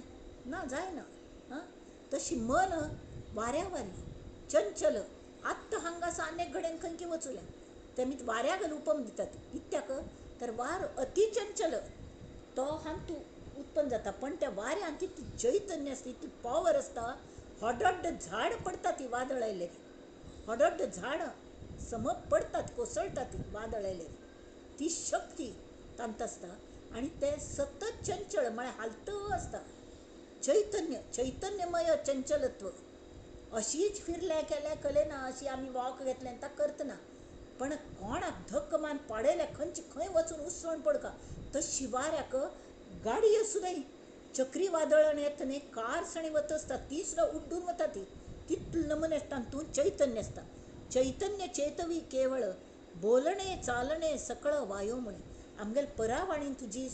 ना जायना हां तशी मन वाऱ्या वारी चंचल आत्तां हांगासा अनेक घडेन खंयची वचुलें तेमी वाऱ्याक उपम दितात कित्याक तर वार अति चंचल तो हांतू उत्पन्न जाता पण त्या वाऱ्यान तितली चैतन्य आसता तितली पॉवर आसता हडड्ड झाड पडटा ती वादळ आयलेली हडड्ड झाड सम पडटात कोसळटा ती वादळ आयलेली ती शक्ती तांत आसता आनी ते सतत चंचल म्हळ्यार हालत आसता चैतन्यमय चंचलत्व अशीच फिरल्या केल्या कलेना अशी आमी वॉक घेतलें ताका करतना पण कोणाक धक्क मान पाडयल्या खंयची खंय वचून उसवण पडका तशी वाऱ्याक गाडयो सुद्दां चक्रीवादळ येता न्ही कार सणी वता आसता ती सुद्दां उड्डून वता ती तितले नमुने तातूंत चैतन्य आसता चैतन्य चेतवी केवळ बोलणे चालणे सकळ वायो म्हणे आमगेल परावाणीन तुजी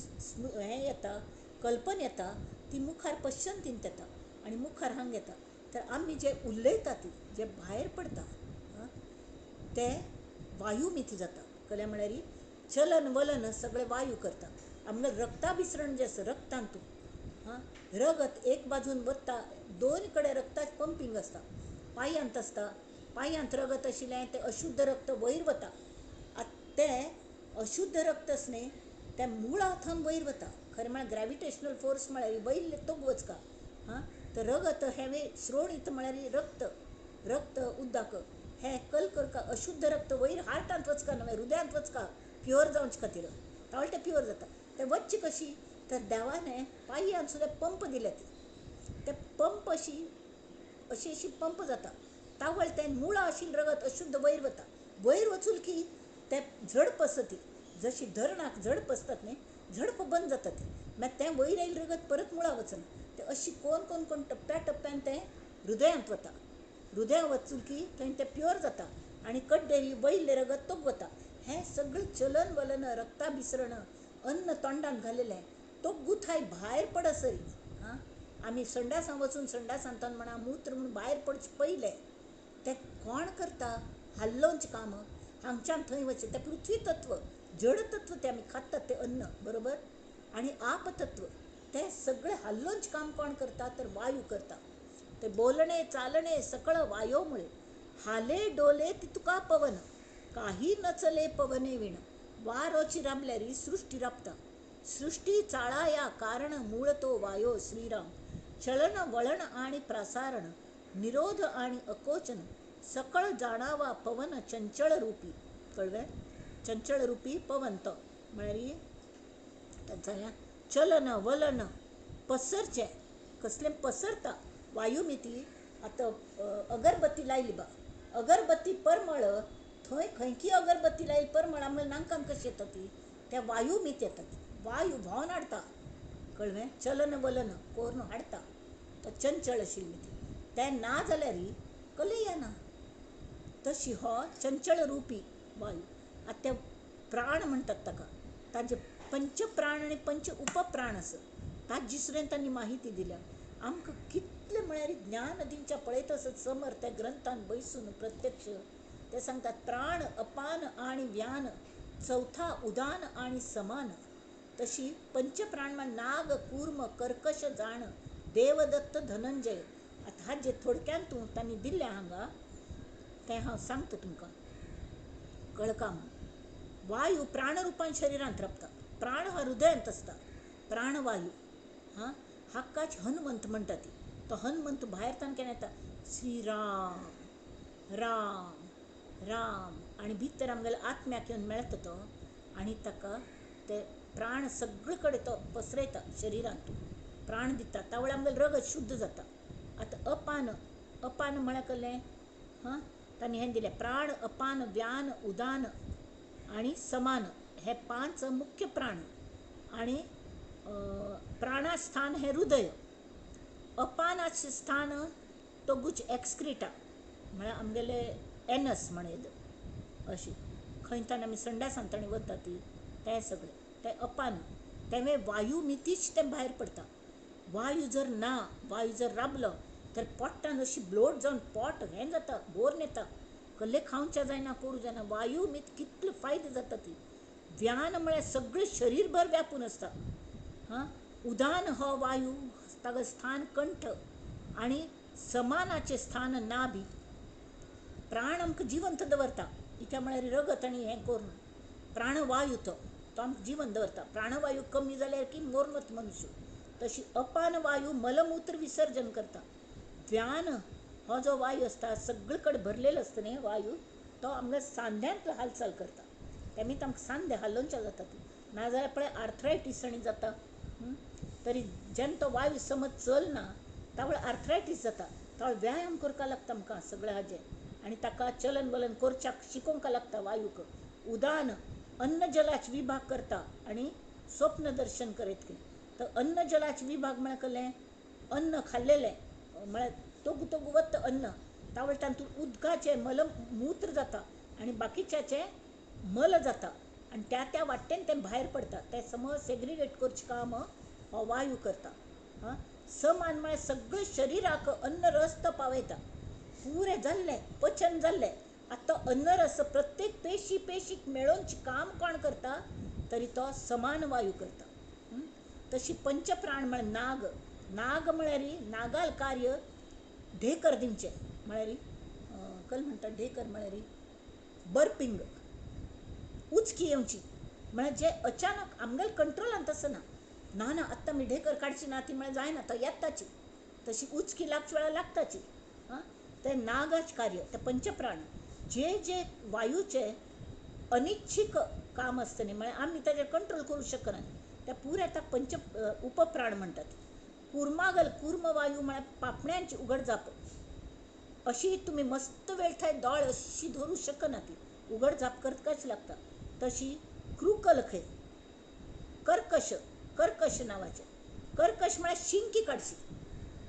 हें येता कल्पना येता ती मुखार पश्चंतींत येता आनी मुखार हांगा येता तर आमी जे उलयता ती जे भायर पडटा ते वायू मिती जाता कले म्हळ्यार चलन वलन सगळें वायू करता आमगे रक्ता भिसरण जें आसा रक्तांतूं रगत एक बाजून वता दोन कडेन रक्ताचें पंपींग आसता पांयांत आसता पांयांत रगत आशिल्लें तें अशुध्द रक्त वयर वता तें अशुध्द रक्त आसा न्ही तें मुळा थंय वयर वता खरें म्हळ्यार ग्रॅविटेशनल फोर्स म्हळ्यार वयरले तोग वचका तर रगत हें श्रोणीत म्हळ्यार रक्त उदक हें कल करता अशुध्द रक्त वयर हार्टांत वचका न्हय हृदयांत वचका प्युअर जावचे खातीर तावळ तें प्युअर जाता तें वच्ची कशी तर देवान पांयांत सुद्दां पंप दिले ते पंप अशी पंप जाता तावळ तें मुळा आशिल्लें रगत अशुध्द वयर वता वयर वचून की तें झडप आसा ती जशी धरणाक झडप आसतात न्ही झडप बंद जाता ती मागीर तें वयर आयिल्लें रगत परत मुळा वचना तें अशी कोण टप्प्या टप्प्यान तें हृदयांत वता हृदया वचून की थंय तें प्युअर जाता आनी कड्डेली वयल्लें रगत तोग वता हें सगळें चलन वलन रक्ता भिसरण अन्न तोंडान घालेलें तो गुथाय भायर पडसरी आमी संडासान वचून संडासांतन म्हणा मूत्र म्हणून भायर पडचे पयलें तें कोण करता हाल्लोंचें काम हांगच्यान थंय वचचें तें पृथ्वी तत्व जड तत्व तें आमी खातात तें अन्न बरोबर आनी आप तत्व तें सगळें हाल्लोंचें काम कोण करता तर वायू करता ते बोलणे चालणे सकळ वायो मुळे हाले डोले ती तुका पवन काही नचले पवने विण वारोची राबल्यारी सृष्टी राबता सृष्टी चाळाया कारण मूळ तो वायो श्रीराम चलन वळण आणि प्रसारण निरोध आणि अकोचन सकळ जाणावा पवन चंचळ रूपी. कळवे चंचळ रूपी पवन तो म्हळ्यार जाल्या चलन वलन पसरचे कसले पसरता वायुमिती. आतां अगरबत्ती लायली बा, अगरबत्ती परमळ थंय खंयची अगरबत्ती लायली परमळ आमकां नाकान कशी येता ती, त्या वायुमीत येतात. वायू व्हांवन हाडटा. कळ्ळें. चलन वलन कोरून हाडटा. तो चंचळ आशिल्ली ती. तें ना जाल्यार कली येना. तशी हो चंचळ रूपी वायू. आतां ते प्राण म्हणटात ताका. तांचे पंच प्राण आनी पंच उपप्राण आसा. ताजे सुद्दां तांणी माहिती दिल्या. आमकां कितले म्हळ्यार ज्ञान दिवच्या पळयत आसत समर त्या ग्रंथान बैसून प्रत्यक्ष ते सांगतात प्राण अपान आणि व्यान चौथा उदान आणि समान. तशी पंचप्राण म्हण नाग कूर्म कर्कश जाण देवदत्त धनंजय. आतां हाजे थोडक्यान तूं तांणी दिल्लें हांगा तें हांव सांगता तुमकां कळका म्हूण. वायू प्राणरुपान शरिरांत रपता. प्राण हो हृदयांत आसता. प्राणवायू हाकाच हनुमंत म्हणटा ती. तो हनुमंत भायर तांकां येता श्रीराम राम राम आनी भितर आमगेल्या आत्म्याक येवन मेळटा तो आनी ताका ते प्राण सगळे कडेन तो पसरयता शरिरांत. प्राण दिता तावळे आमगेलें रगत शुद्ध जाता. आतां अपान अपान म्हळ्यार कहलें तांणी हें दिलें प्राण अपान व्यान उदान आनी समान हे 5 मुख्य प्राण. आनी प्राणास्थान हें हृदय. अपानाचें स्थान तोगूच एक्सक्रिटा म्हळ्यार आमगेले एनस म्हणत अशी खंयच्यान आमी संडासान ताणें वता ती तें सगळें तें अपान. तें वायू मितीच तें भायर पडटा. वायू जर ना, वायू जर राबलो तर पोट्टान अशी ब्लोट जावन पोट हें जाता बोर येता. कसलें खावचें जायना करूं जायना. वायू मीत कितले फायदे जाता ती. व्यान म्हळ्यार सगळें शरीरभर व्यापून आसता. उदान हो वायू ताका स्थान कंठ आनी समानाचें स्थान नाभी. प्राण आमकां जिवंत दवरता. इत्या म्हळ्यार रगत आनी हें करून प्राणवायू तो आमकां जिवन दवरता. प्राणवायू कमी जाल्यार की मरून वता मनुष्य. तशी अपान वायू मलमूत्र विसर्जन करता. व्यान हो जो वायू आसता सगळे कडेन भरलेलो आसता न्ही वायू तो आमच्या सांध्यांत हालचाल करता. तेमी आमकां सांधे हालोवचे जातात. नाजाल्यार पळय आर्थरायटीस आनी जाता. तरी जेन्ना तो वायू समज चलना तावळे आर्थरायटीस जाता. तावळे व्यायाम करपाक लागता आमकां सगळें हाजें. आनी ताका चलन वलन करच्याक शिकोवंक लागता वायूक. उदान अन्न जलाचे विभाग करता आनी स्वप्न दर्शन करीत. तर अन्न जलाचे विभाग म्हळ्यार कहलें अन्न खाल्लेलें म्हळ्यार तोगू तोगू वता अन्न तावळे तातूंत उदकाचें मल मूत्र जाता आनी बाकीच्याचें मल जाता आनी त्या त्या वाटेन तें भायर पडटा. तें समज सेग्रिगेट करचें काम हो वायू करता. समान म्हळ्यार सगळे शरिराक अन्न रस तो पावयता. पुरें जाल्लें पचन जाल्लें. आतां तो अन्न रस प्रत्येक पेशी पेशीक मेळोवनचें काम कोण करता तरी तो समान वायू करता. तशी पंचप्राण म्हळ्यार नाग. नाग म्हळ्यार नागाल कार्य ढेकर दिवचें म्हळ्यार कल म्हणटा ढेकर म्हळ्यार बर्पिंग उचकी येवची म्हळ्यार जे अचानक आमगेल्या कंट्रोलांत आसना. ना ना आत्तां आमी ढेकर काडची ना ती म्हळ्यार जायना तो येताची. तशी उचकी लागचे वेळार लागताची. ते नागाच कार्य ते पंचप्राण. जे जे वायूचे अनिच्छिक काम आसता न्ही म्हळ्यार आमी ताजेर कंट्रोल करूं शकना त्या पुऱ्या ताका पंच उपप्राण म्हणटात. कुर्मागल कुर्म वायू म्हळ्यार पापण्यांची उगडजाप. अशी तुमी मस्त वेळ थंय दोळ अशी धरूं शकना ती उगडजाप करतकाच लागता. तशी क्रुकलखय कर्कश कर्कश नांवाचें. कर्कश म्हळ्यार शिंकी काडची.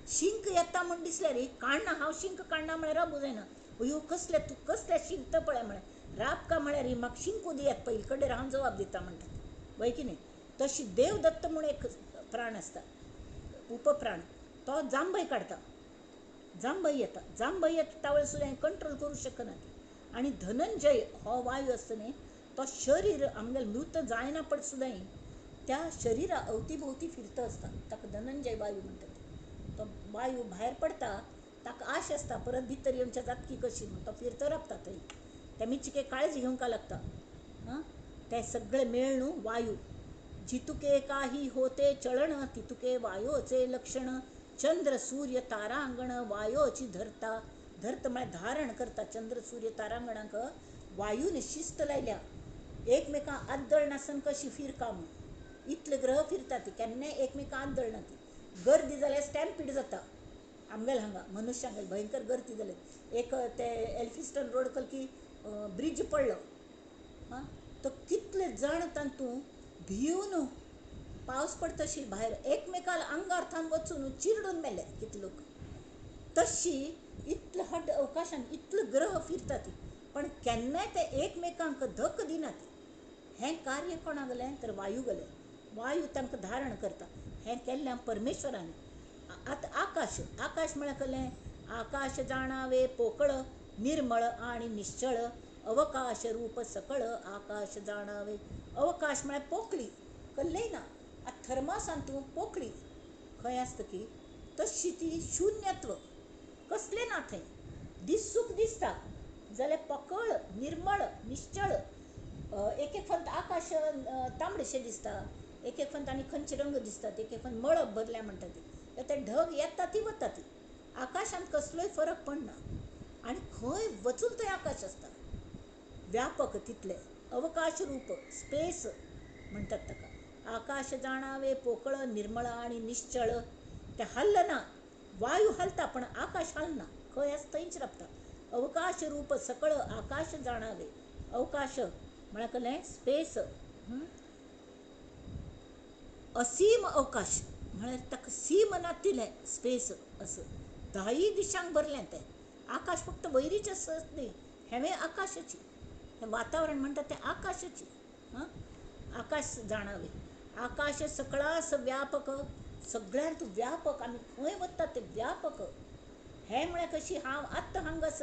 शिंक येता म्हण दिसल्यार काडना हांव शिंक काडना म्हळ्यार राबूं जायना. अयो कसलें तूं कसलें शिंकता पळय म्हळ्यार राबका म्हळ्यार म्हाका शिंकू दियात पयलीं कडेन हांव जवाब दिता म्हणटात वय की न्ही. तशी देवदत्त म्हूण एक प्राण आसता उपप्राण तो जांभय काडटा. जांभय येता जांभय येता तावळे सुद्दां कंट्रोल करूं शकना ती. आनी धनंजय हो वायू आसता न्ही तो शरीर आमगेलें मृत जायना पड सुद्दां त्या शरिरा अवती भोवती फिरता आसता. ताका धनंजय वायू म्हणटात. तो वायू भायर पडटा ताका आश आसता परत भितर येवचें जातकी कशी म्हूण तो फिरता राबता थंय. तेमीची काळजी घेवंक लागता. ते सगळे मेळ न्हू वायू. जितुके काही होते चळण तितुके वायोचे लक्षण चंद्र सूर्य तारांगण वायोची धरता धरत म्हळ्यार धारण करता चंद्र सूर्य तारांगणांक वायून शिस्त लायल्या एकमेकां आद्दळ नासन कशी फिरका म्हूण इतले ग्रह फिरता ती केन्नाय एकमेकां आद्दळना ती गर्दी जाल्यार स्टॅम्पीड जाता आमगेल हांगा मनुश्यांगेल भयंकर गर्दी जाले एक ते एल्फिस्टन रोड कलकी ब्रिज पडलो हां तो कितले जाण तातूंत भिवन पावस पडटशी भायर एकमेकाल आंगार थान वचून चिरडून मेले कितले लोक तशी इतले हट अवकाशान इतले ग्रह फिरता ती पण केन्नाय ते एकमेकांक धक्क दिना ती हें कार्य कोणा गेलें तर वायू गेलें वायू तांकां धारण करता हें केल्लें परमेश्वरान आतां आकाश आकाश म्हळ्यार कळ्ळें आकाश जाणावे पोकळ निर्मळ आणि निश्चळ अवकाश रूप सकळ आकाश जाणावे अवकाश म्हळ्यार पोकळी कळ्ळें ना थर्मासान तूं पोकळी खंय आसता की तशी ती शुन्यत्व कसलें ना थंय दिसूंक दिसता जाल्यार पोकळ निर्मळ निश्चळ एक एक फावट आकाश तांबडेशें दिसता एक एक फावट आनी खंयचे रंग दिसतात एक एक फावट मळब भरल्या म्हणटा ती ते ढग येता ती वता ती आकाशांत कसलोय फरक पडना आनी खंय वचून थंय आकाश आसता व्यापक तितले अवकाश रूप स्पेस म्हणटात ताका आकाश जाणावे पोकळ निर्मळ आणि निश्चळ ते हल्लना वायू हलता पण आकाश हलना खंय आसता थंयच रावता अवकाश रूप सकळ आकाश जाणावे अवकाश म्हळ्यार कळ्ळें स्पेस असीम अवकाश म्हळ्यार ताका सीम नातिलें स्पेस असं दायी दिशांक भरलें तें आकाश फक्त वयरीच आसत न्ही हें आकाशाची हें वातावरण म्हणटा तें आकाशाची आकाश जाणावे आकाश सकळास व्यापक सगळ्यांत व्यापक आमी खंय वता तें व्यापक हें म्हळ्यार कशी हांव आत्तां हांगास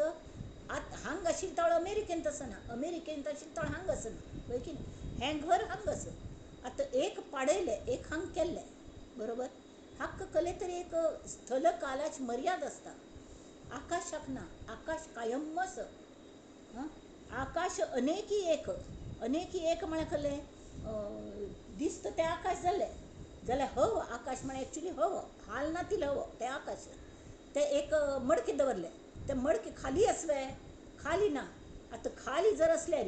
हांगा आशिल्लो तो अमेरिकेंत आसना अमेरिकेंत आशिल्लो तो हांगा आसना वय की हें घर हांगास आतां एक पाडयलें एक हांग केल्लें बरोबर हाक्क कले तरी एक स्थल कालाची मर्यादा आसता आकाशाक ना आकाश कायमच आकाश अनेकी एक म्हळ्यार कळ्ळें दिसता तें आकाश जालें जाल्यार हवं आकाश म्हळ्यार एक्चुली हवं हाल नातिलें हवं तें आकाश तें एक मडके दवरले ते मडके खाली आसले खाली ना आतां खाली जर असल्यार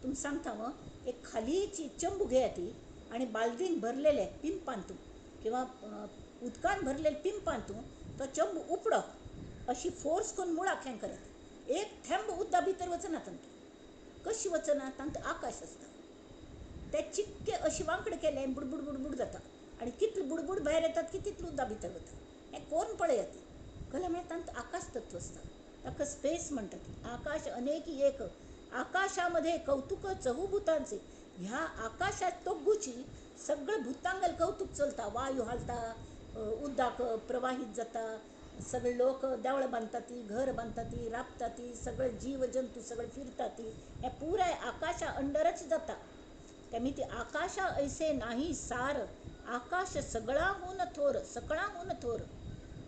तुमकां सांगता एक खालीची चंबू घेयात आनी बालदीन भरलेले पिंपांतूं किंवा उदकान भरलेले पिंपांतूं तो चंबू उपडप अशी फोर्स करून मुळाक हें करत एक थेंब उदका भितर वचना तांतूं कशी वचना तांतूं आकाश आसता ते चिक्के अशी वांकडे केले बुडबुड बुडबुड जाता आनी कितले बुडबुड भायर येतात की तितलें उदका भितर वता हें कोण पळयात कळ्ळें म्हळ्यार तांतूं आकाश तत्व आसता ताका स्पेस म्हणटात आकाश अनेकी एक आकाशामध्ये कौतुक चहूभुतांचे ह्या आकाशात तोग्गूची सगळं भुतांगल कौतुक चलता वायू हालता उदक प्रवाहीत जाता सगळे लोक देवळां बांदतात घर बांदतात राबतात सगळे जीव जंतू सगळे फिरतात हे पुराय आकाशा अंडरच जाता त्यामुळे ती आकाशा ऐसे नाही सार आकाश सगळाहून थोर सकळाहून थोर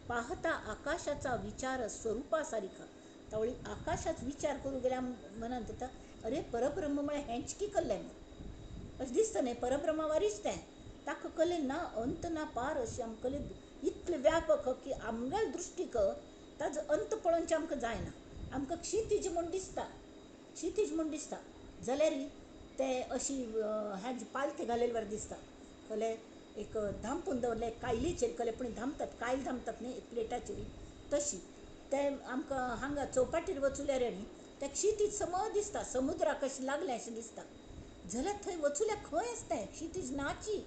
पाहता आकाशाचा विचार स्वरूपासारिखा त्यावेळी आकाशात विचार करू गेल्या मनात येता अरे परब्रह्म म्हळ्यार हेंच की कल्लें अशें दिसता न्ही परब्रह्मा वारीच तें ताका कले ना अंत ना पार अशी आमकां कले इतले व्यापक की आमगे दृश्टीक ताजो अंत पळोवनचें आमकां जायना आमकां क्षितीज म्हूण दिसता जाल्यार ते अशी हें पालथे घालेले बरें दिसता कले एक धांपून दवरले कायलीचेर कले पूण धांपतात कायल धांपतात न्ही प्लेटाचेर तशी ते आमकां हांगा चौपाटीर वचूल्यार न्ही ते क्षितीज समज दिसता समुद्राक अशें लागलें अशें दिसता जाल्यार थंय वचूल्यार खंय आसता क्षितीज नाची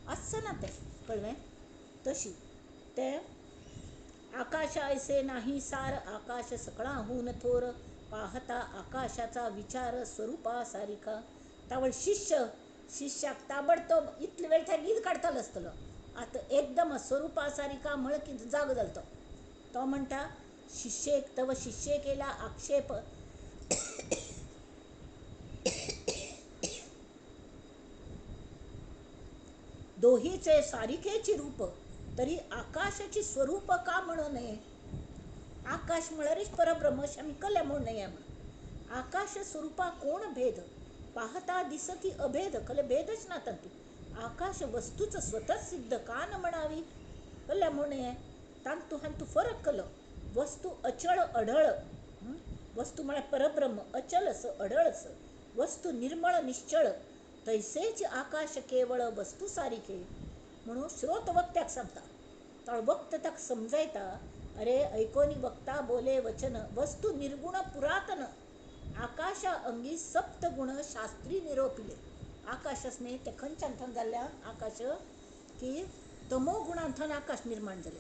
आसना तें कळ्ळें तशी ते आकाश ऐसे नाही सार आकाश सकळाहून थोर पाहता आकाशाचा विचार स्वरूपा सारिका तावळ शिष्याक ताबडतोब इतले वेळ थंय न्हीद काडतालो आसतलो आतां एकदम स्वरूपा सारिका म्हळ की जागो जालो तो म्हणटा शिष्येक तव शिष्ये केला आक्षेप दोहीचे सारिकेची रूप तरी आकाशाची स्वरूप का म्हणू नये आकाश म्हळ्यारच परब्रह्म अशें आमी कले म्हणू नये म्हण आकाश स्वरूपा कोण भेद पाहता दिसती अभेद कले भेदच ना तातूंत आकाश वस्तूच स्वतःच सिद्ध का न म्हणावी कले म्हणू नये तांतू हांतू फरक केलो. वस्तू अचळ अढळ, वस्तू म्हळ्यार परब्रह्म, अचल अस अढळ अस. वस्तू निर्मळ निश्चळ, तैसेच आकाश केवळ वस्तू सारिखे. म्हणून श्रोत वक्त्याक सांगता, तर वक्त ताका समजायता, अरे ऐकोनी वक्ता बोले वचन, वस्तू निर्गुण पुरातन, आकाशा अंगी सप्त गुण शास्त्री निरोपिले. आकाशसने ते खंयच्यान जाल्ल्या आकाश की तमो गुणांथन आकाश निर्माण झाले,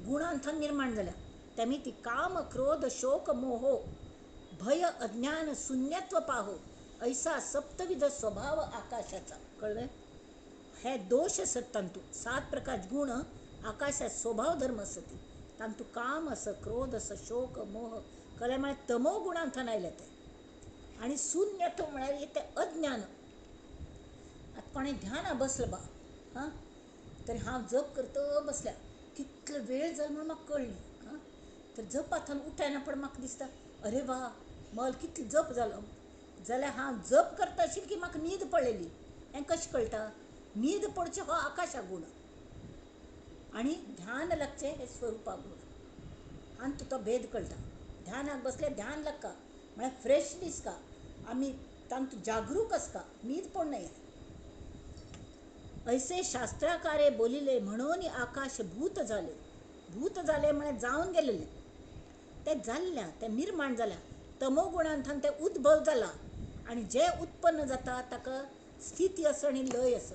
गुणांथन निर्माण झाल्या. त्यामी ती काम क्रोध शोक मोहो भय अज्ञान शून्यत्व पाहो, ऐसा सप्तविध स्वभाव आकाशाचा. कळलं? हे दोष असत तांतू 7 प्रकार गुण आकाशात स्वभाव धर्म असती. तांतू काम असं, क्रोध असं, शोक मोह कळलं म्हळ्यार तमो गुणांथन आयले ते. आणि शून्यत्व म्हळ्यार येते अज्ञान. आता कोणी ध्याना बसलं बा, हां, तरी हांव जप करता बसल्या, कितलो वेळ जालो म्हणून म्हाका कळ्ळी. हां, तर जपांतल्यान उठायना पण म्हाका दिसता, अरे वा मल कितलो जप जालो. जाल्यार हांव जप करता आशिल्ली की म्हाका न्हीद पडलेली. हें कशें कळटा? न्हीद पडचें हो आकाशा गुण आणि ध्यान लागचें हे स्वरुपा गुण. हांतू तो भेद कळटा. ध्यानाक बसले ध्यान लागता म्हळ्यार फ्रेश दिसता, आमी तांतू जागरूक आसता, न्हीद पड नये. ऐसे शास्त्राकारे बोलिले म्हणून आकाश भूत झाले. भूत झाले म्हळ्यार जावन गेलेले, ते जाल्ल्या, ते निर्माण जाल्या. तमो गुणांथन ते उद्भव जाला आणि जे उत्पन्न जाता ताका स्थिती आस आणि लय आस.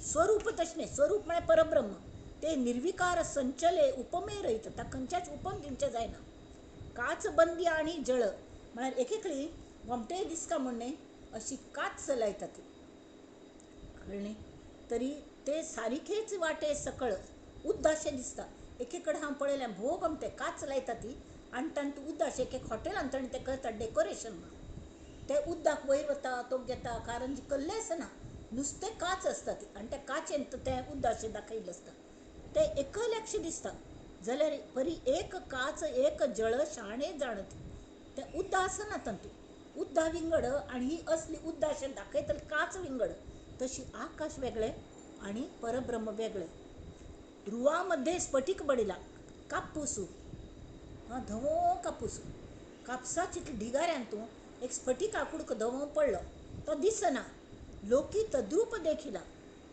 स्वरूप तशें न्ही, स्वरूप म्हळ्यार परब्रह्म, ते निर्विकार संचले उपमे रहित, ताका खंयच्याच उपम दिवचें जायना. काच बंदी आणि जळ म्हळ्यार एकेकली घोमटे दिसता म्हणणे अशी काच लायता ती. कळ्ळें? तरी ते सारिखेच वाटे सकळ उद्दाशें दिसता. एके कडेन हांव पळयलें भोव घोमटे काच लायता ती आनी तांतू उद्दाशें एक हॉटेलांत ताणें तें करता डेकोरेशन म्हणून. ते उद्दाक वयर वता तो घेता, कारण जी कसलें आसना, नुस्तें काच आसता ती आनी त्या काचेन तें उद्दाशें दाखयिल्लें आसता. ते एकलक्ष दिसता. जाल्यार परी एक काच एक जळ शाणे जाणत. तें उद्दा आसना तांतू, उद्दा विंगड आनी ही असली उद्दाशें दाखयतली काच विंगड. तशी आकाश वेगळें आणि परब्रह्म वेगळें. रुवामध्ये स्फटिक बडिला, कापूस, हां, धवो कापूस, कापसा चितल्या ढिगाऱ्यांतू एक स्फटिका कुडको धवो पडलो, तो दिसना. लोकी तद्रूप देखिला,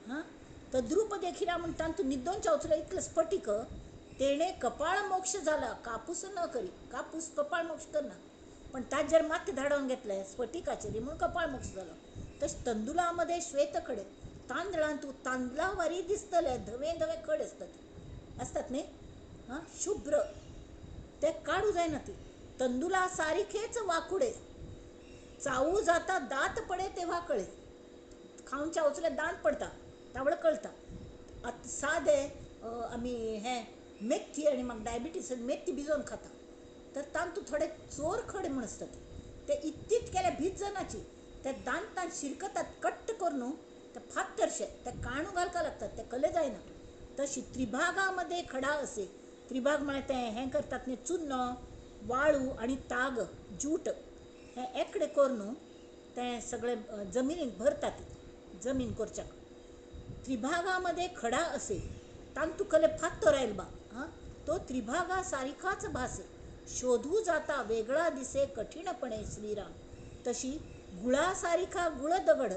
हां, तद्रूप देखिला म्हण तांतू निद्दोनच्या वचलो इतलो स्फटिक, तेणे कपाळ मोक्ष जाला, कापूस न करी. कापूस कपाळ मोक्ष करना, पण ताजेर माती धाडोवन घेतले स्फटिकाचेर म्हणून कपाळ मोक्ष जालो. तशें तंदुलामध्ये श्वेत खडे, तांदळांतू तांदळा वारी दिसतले धवे धवे खडे असतात न्ही, हां, शुभ्र, ते काढू जायना ती. तंदुला सारिखेच वाकुडे, चावू जाता दात पडे ते वाकळे. खावच्या वचले दांत पडता त्यावेळेस कळटा. आतां सादे आमी हें मेथी, आनी म्हाका डायबिटीस, मेथी भिजोवन खाता, तर तांतू थोडे चोर खडे म्हण आसतात, ते इत्तीत केल्या भिजनाची, ते दांतान शिरकतात कट्ट करून, ते फात्तरशे, ते काणू घालका लागतात, ते कले जायना. तशी त्रिभागामध्ये खडा असे. त्रिभाग म्हळ्यार ते हें करतात न्ही, चुन्नो, वाळू आणि ताग, जूट, हें एकडे करून ते सगळें जमिनीत भरतात. जमीन करच्याक त्रिभागामध्ये खडा असे, तांतू कले फात्तर आयल बा, हां, तो त्रिभागा सारिखाच भासे, शोधू जाता वेगळा दिसे कठीणपणे श्रीराम. तशी गुळा सारिखा गुळ दगड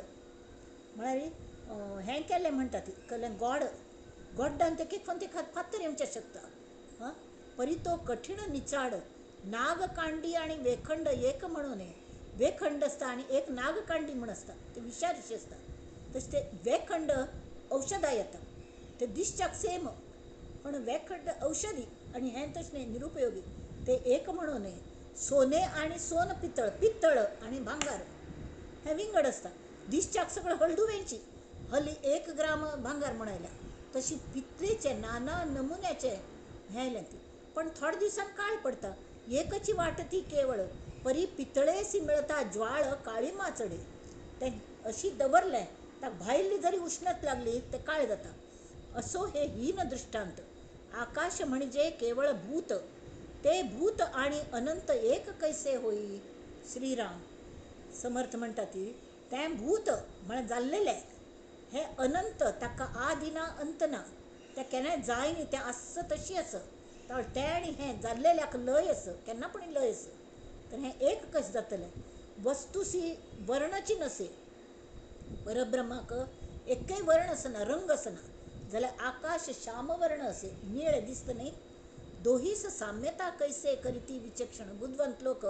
म्हळ्यार हें केलें म्हणटा ती कलें गोड, गोड्डान ते केक ते फात्तर येवचें शकता, हां, परी तो कठीण निचाड. नागकांडी आणि वेखंड एक म्हणून वेखंड असता आणि एक नागकांडी म्हण आसता, ते विषारीशी असता. तशें ते वेखंड औषधा येता, ते दिसच्याक सेम, पण वेखंड औषधी आणि हें तशें निरुपयोगी, ते एक म्हणून. सोने आणि सोन पितळ, पित्तळ आणि भांगार हें विंगड आसता. दिसच्याक सगळं हळदुवेंची, हल्ली 1 ग्राम भांगार म्हणायला. तशी पितळेचे नाना नमुन्याचे हें ती, पण थोड्या दिवसान काळी पडता. एकची वाट ती केवळ, परी पितळे सिमळता ज्वाळ काळी माचडे. ते अशी दवरले, ताका भायली जरी उष्णत लागली ते काळे जाता. असो हे हीन दृष्टांत. आकाश म्हणजे केवळ भूत, ते भूत आणि अनंत एक कैसे होई. श्रीराम समर्थ म्हणटा ती, तें भूत म्हळ्यार जाल्लेलें, हे अनंत ताका आदि ना अंत ना, तें केन्नाय जाय न्ही, तें आसता तशी आसा. तें आनी हें जाल्लेल्याक लय आसा, केन्ना पूण लय आसा. तर हें एक कशें जातलें? वस्तुसी वर्णची नसे, परब्रह्माक एक्कय वर्ण असना, रंग असना. जाल्यार आकाश श्यामवर्ण असे, निळे दिसता न्ही. दोहीस साम्यता कैसे करीती विचक्षण. बुद्धवंत लोक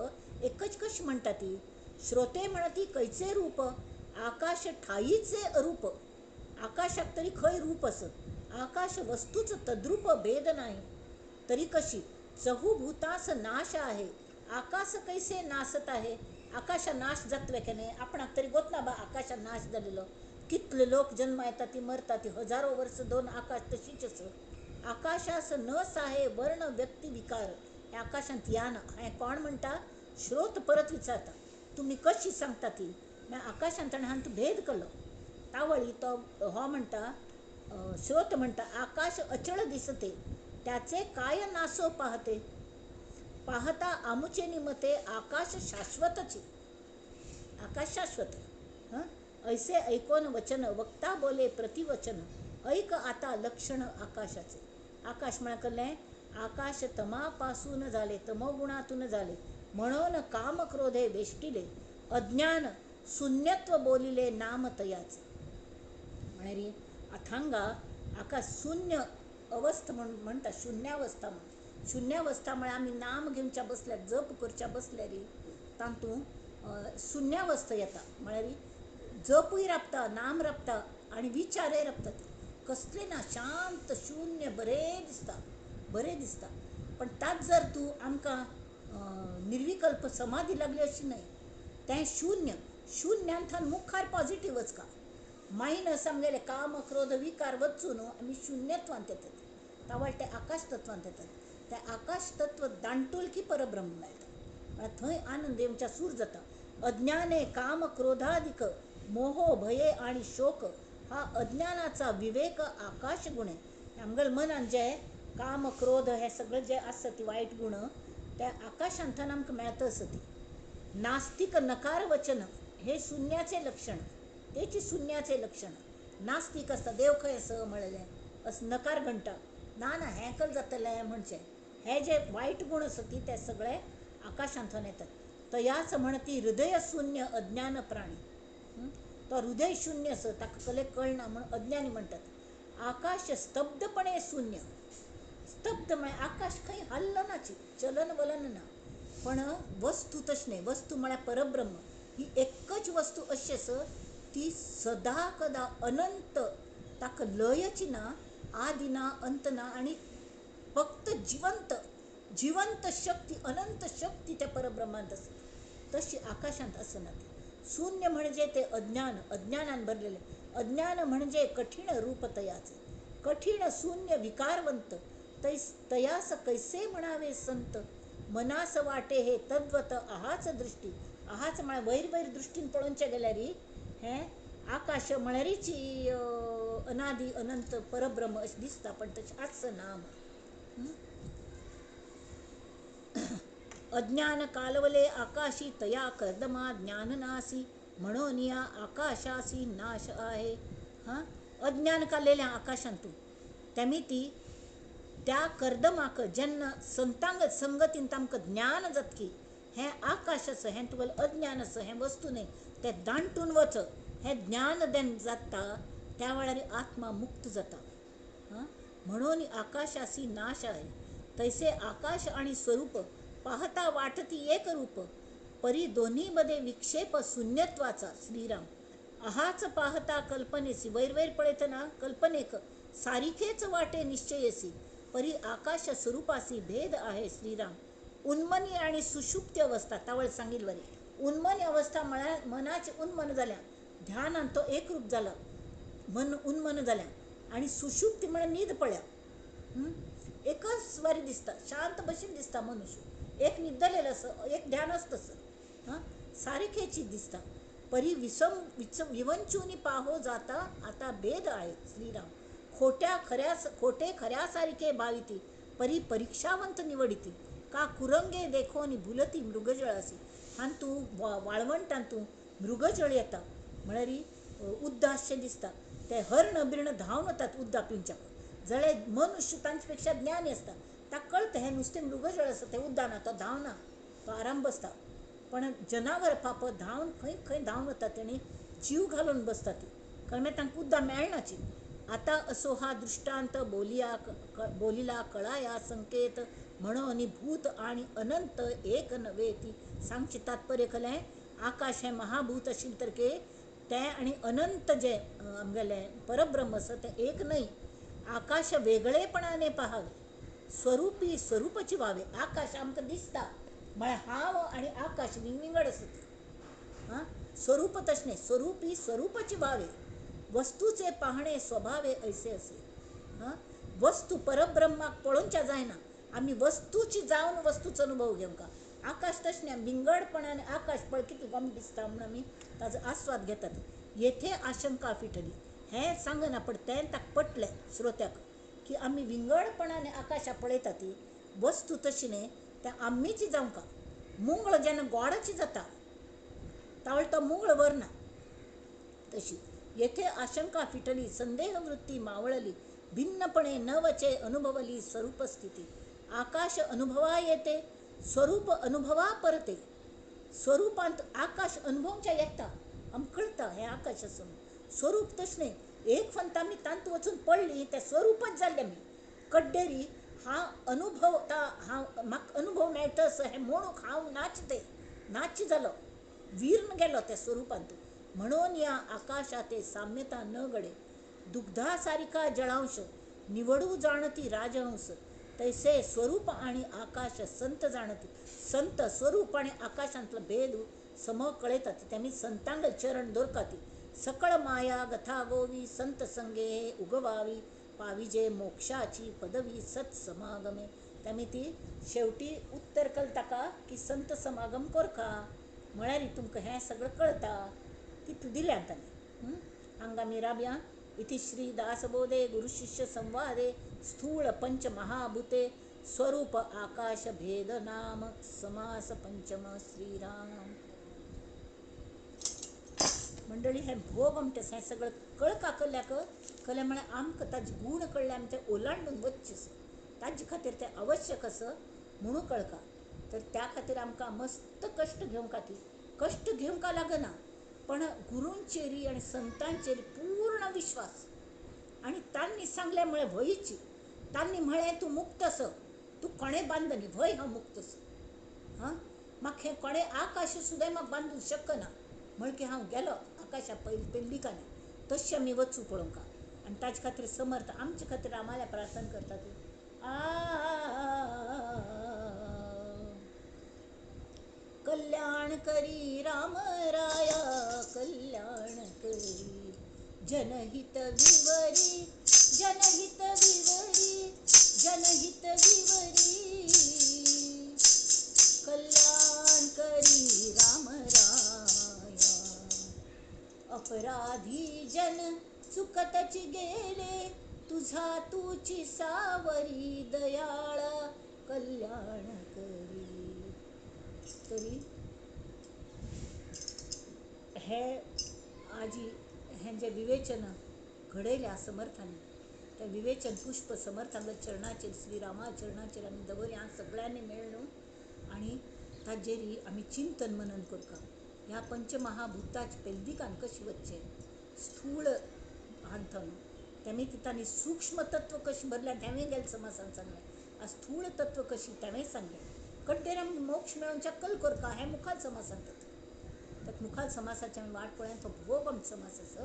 एकच कशी म्हणटा ती. श्रोते म्हणती कैचे रूप, आकाश ठाईचे अरूप. आकाशाक तरी खंय रूप असत, आकाश वस्तूच तद्रूप भेद नाही. तरी कशी चहूभूतास नाश आहे, आकाश कैसे नासत आहे. आकाशा नाश जातले की नाही, आपणाक तरी गोत ना बा आकाशा नाश जालेलो. कितले लोक जन्म येतात ती मरतात, ती हजारो वर्ष दोन आकाश तशीच असत. आकाशास न साहे वर्ण व्यक्ती विकार. हे आकाशांत या ना, हें कोण म्हणटा? श्रोत परत विचारता, तुम्ही कशी सांगता ती. मैं आकाशांत हांवें तू भेद केलो. तावळी तो हो म्हणटा, श्रोत म्हणटा आकाश अचळ दिसते, त्याचे काय नासो पाहते. पाहता आमुचे निमते आकाश शाश्वतची. आकाश शाश्वत. हं, ऐसे ऐकोन वचन वक्ता बोले प्रतिवचन. ऐक आता लक्षण आकाशाचे. आकाश म्हणकले आकाश तमापासून झाले, तमोगुणातून झाले, म्हणून काम क्रोधे वेष्टिले, अज्ञान शून्यत्व बोलिले नाम तयाचे. म्हणारी अथांगा आकाश शून्य अवस्था म्हणटा, शून्यावस्था म्हण. शून्यावस्था म्हळ्यार आमी नाम घेवच्या बसल्यार, जप करच्या बसल्यार तातूंत शून्यावस्था येता. म्हळ्यार जपूय राबता, नाम राबता आनी विचारय राबतात. कसले ना, शांत शून्य बरें दिसता, बरें दिसता. पण ताच जर तूं आमकां निर्विकल्प समाधी लागली अशी न्हय. तें शून्य. शून्यांतल्यान मुखार पॉझिटिव्ह वचका. मायनस आमगेले काम क्रोध विकार वचून आमी शून्यत्वांत येतात. तावळ ते आकाश तत्वांत येतात. ते आकाश तत्व दांटूल की परब्रह्म मेळटा. म्हळ्यार थंय आनंद येवच्या सूर जाता. अज्ञाने काम क्रोधादिक मोह भये आणि शोक. हा अज्ञानाचा विवेक आकाश गुणे. आमगेल्या मनान जे काम क्रोध हे सगळें जे आसा ती वायट गुण, ते आकाशांतल्यान आमकां मेळता आसा ती. नास्तिक नकार वचन हे शून्याचे लक्षण. तेची शून्याचे लक्षण. नास्तिक आसता, देव खंय आसा म्हळेलें असं नकार घंटा. ना ना, हें कल जातलें म्हणचें. हे जे वायट गुण आसा ती ते सगळे आकाशांतल्यान येतात. तयाच म्हणती हृदय शून्य अज्ञान प्राणी. तो हृदय शून्य आसा, ताका कले कळना म्हण अज्ञानी म्हणटात. आकाश स्तब्धपणे शून्य. स्तब्ध म्हळ्यार आकाश खंय हल्लनाची, चलन वलन ना. पण वस्तू तशी न्हय. वस्तू म्हळ्यार परब्रह्म. ही एकच वस्तू अशी आसा, ती सदा कदा अनंत. ताका लयची ना, आदि ना, अंत ना, आणि फक्त जिवंत. जिवंत शक्ती, अनंत शक्ती त्या परब्रह्मांत आसा. तशी आकाशांत असना ती. शून्य म्हणजे ते अज्ञान, अज्ञानान भरलेले. अज्ञान म्हणजे कठीण रूप तयाचे. कठीण शून्य विकारवंत. तयास कैसे म्हणावे संत. मनास वाटे हे तद्वत आहाच दृष्टी. आहाच म्हळ्यार वयर वयर दृश्टीन पळोवचें गेल्यार हें आकाश म्हळ्यारीच अनादि अनंत परब्रह्म अशें दिसता, पण तशें आसना. अज्ञान कालवले आकाशी, तया कर्दमा ज्ञान नासी, म्हणून या आकाशासी नाश आहे. अज्ञान काडलेल्या आकाशांतून तेमी ती त्या कर्दमाक जेन्ना संगतीन तामकां ज्ञान जातकी हें आकाश आसा, हें तुगेलें अज्ञान आसा, हें वस्तू न्हय, तें दांटून वच, हें ज्ञान देन जाता, त्या वेळार आत्मा मुक्त जाता. म्हणून आकाशासी नाश आहे. तैसे आकाश आणि स्वरूप पाहता वाटती एक रूप, परी दोन्ही मध्ये विक्षेप शून्यत्वाचा. श्रीराम आहाच पाहता कल्पनेसी. वैर वैर पळयतना कल्पनेक सारिखेच वाटे निश्चयसी, परी आकाश स्वरूपासी भेद आहे. श्रीराम उन्मनी आणि सुषुप्ती अवस्था. तावळ सांगिल वरी उन्मनी अवस्था म्हळ्यार मनाचे उन्मन जाल्या, ध्यानान तो एक रूप जाला, मन उन्मन जाल्या. आणि सुषुप्ती म्हळ्यार न्हीद पळ्या. एकच वारी दिसता, शांत बशीन दिसता मनुष्य. एक न्हिदलेलो आसा, एक ध्यान आसता तसं. सारिखेची दिसता. परी विवंचुनी पाहो जाता आता भेद आहे. श्रीराम खोटे खऱ्या सारिखे भाविती, परी परीक्षावंत निवडिती. का कुरंगे देखोनी भुलती मृगजळासी. हां तूं वाळवंटान तूं मृगजळ येता म्हळ्यार उद्दाश्य दिसता. ते हरण बिरण धांवन वतात उदका पिवच्या जळे मनुष्य तांचे ज्ञानी असता ताका कळतं हे नुसते मृगजळ असतं ते उद्दाना तो धांवना तो आराम बसता पण जनावर पाप धांवन खंय खंय धांवन वता तेणी जीव घालून बसता ती कारण मागीर तांकां उद्दां मेळनाची आता असो हा दृष्टांत बोलिला कळाया संकेत म्हणून भूत आणि अनंत एक नव्हे ती सांगचे तात्पर्य कलें आकाश हे महाभूत आशिल्ले तरके ते आणि अनंत जे आमगेले परब्रह्म आसा ते एक नाही आकाश वेगळेपणाने पाहावे स्वरूपी स्वरूपाची व्हावे आकाश आमकां दिसता म्हळ्यार हांव आणि आकाश विंगड आसत हां स्वरूप तशें स्वरूपी स्वरूपाची व्हावे वस्तूचे पाहणे स्वभावे ऐसे असे हां वस्तू परब्रह्माक पळोवच्या जायना आमी वस्तूची जावन वस्तूचो अनुभव घेवंका आकाश तशें विंगडपणाने आकाश पळय कितलें गम दिसता म्हणून आमी ताचो आस्वाद घेतात येथे आशंका फिटली हें सांगना पण तें ताका पटलें श्रोत्याक की आमी विंगडपणाने आकाशा पळयता ती वस्तू तशी न्ही तें आमीची जावंका मुंगळ जेन्ना गोडाची जाता तावळ तो मुंगळ वरना तशी येथे आशंका फिटली संदेह वृत्ती मावळली भिन्नपणे न वचे अनुभवली स्वरूप स्थिती आकाश अनुभवा येते स्वरूप अनुभवा परते स्वरूपांत आकाश अनुभवच्या येता आमकां कळटा हें आकाश आसून स्वरूप तशें एक फंत आमी तांत वचून पडली तें स्वरूपच जाल्लें आमी कड्डेरी हांव अनुभवता हांव म्हाका अनुभव मेळटा असो हें म्हणूक हांव नाच जालो वीर्ण गेलो त्या स्वरूपांत म्हणून या आकाशाते साम्यता न घडे दुग्धा सारिका जळांश निवडू जाणती राजहंस तैसे स्वरूप आणि आकाश संत जाणती संत स्वरूप आणि आकाशांतलो भेद सम कळयतात तेमी संतांग चरण दोरकाती सकळ माया गथा गोवी संत संगे उगवावी पाविजे मोक्षाची पदवी सत समागमे तेमी ती शेवटी उत्तर कल ताका की संत समागम करका म्हळ्यार तुमकां हें सगळं कळटा ती दिल्या ताणें हांगा मिराबिया इति श्री दासबोधे गुरुशिष्य संवादे स्थूल पंच महाभूते स्वरूप आकाश भेद नाम समास पंचम श्रीराम मंडळी हे भोग आमटें हें सगळं कळका कळ्ळें म्हळ्यार आमकां ताजे गूण कळ्ळे आमी ते ओलांडून वच्चें ताजे खातीर तें आवश्यक आसा म्हणून कळका तर त्या खातीर आमकां मस्त कश्ट घेवंका ती कश्ट घेवंका लागना पण गुरूंचेरी आनी संतांचेर पूर्ण विश्वास आनी तांणी सांगले म्हळें भंयची तांणी म्हळें तूं मुक्त आस तूं कोणें बांद न्ही भंय हांव मुक्त आस हां म्हाका हें कोणें आकाश सुद्दां म्हाका बांदूंक शकना म्हण की हांव गेलो आकाशा पेल्लिकांनी तशी आमी वचूं पळोवंका आनी ताजे खातीर समर्थ आमचे खातीर आम्हाला प्रार्थना करता ती कल्याण करी राम राया कल्याण करी जनहित विवरी जनहित विवरी जनहित विवरी कल्याण करी राम राया अपराधी जन चुकतच गेले तुझा तूची सावरी दयाळा कल्याण करी तरी हे आजी हें जें विवेचन घडयल्या समर्थांनी तें विवेचन पुष्प समर्थांच्या चरणाचेर श्रीरामा चरणाचेर आमी दवरया सगळ्यांनी मेळून आनी ताजेरी आमी चिंतन मनन करता ह्या पंचमहाभुताची पेल्दिकान कशी वच्चें स्थूळ हांथन तेमी तितांनी सूक्ष्म तत्व कशी भरल्या तेंवूय गेल्या समासान सांगलें आ स्थूळ तत्व कशी तेंवूय सांगलें कड्डेर आमी मोक्ष मेळोवन चक्कल करता हें मुखाल समासान ताका मुखाल समासाचें आमी वाट पळोवन तो भोग आमचो समास आसा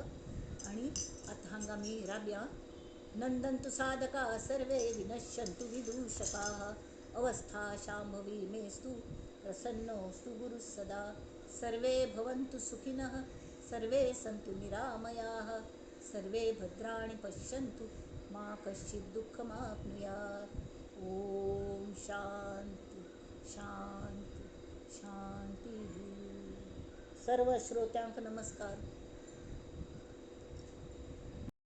आनी आतां हांगा आमी राबया नंदन्तु साधका सर्वे विनश्यन्तु विदूषकाः अवस्था शाम्भवी मेस्तु प्रसन्नोऽस्तु गुरुः सदा सर्वे भवन्तु सुखिनः सर्वे सन्तु निरामयाः सर्वे भद्राणि पश्यन्तु मा कश्चित् दुःखमाप्नुयात् ॐ शान्ति शान्ति शान्तिः सर्व श्रोत्यांक नमस्कार।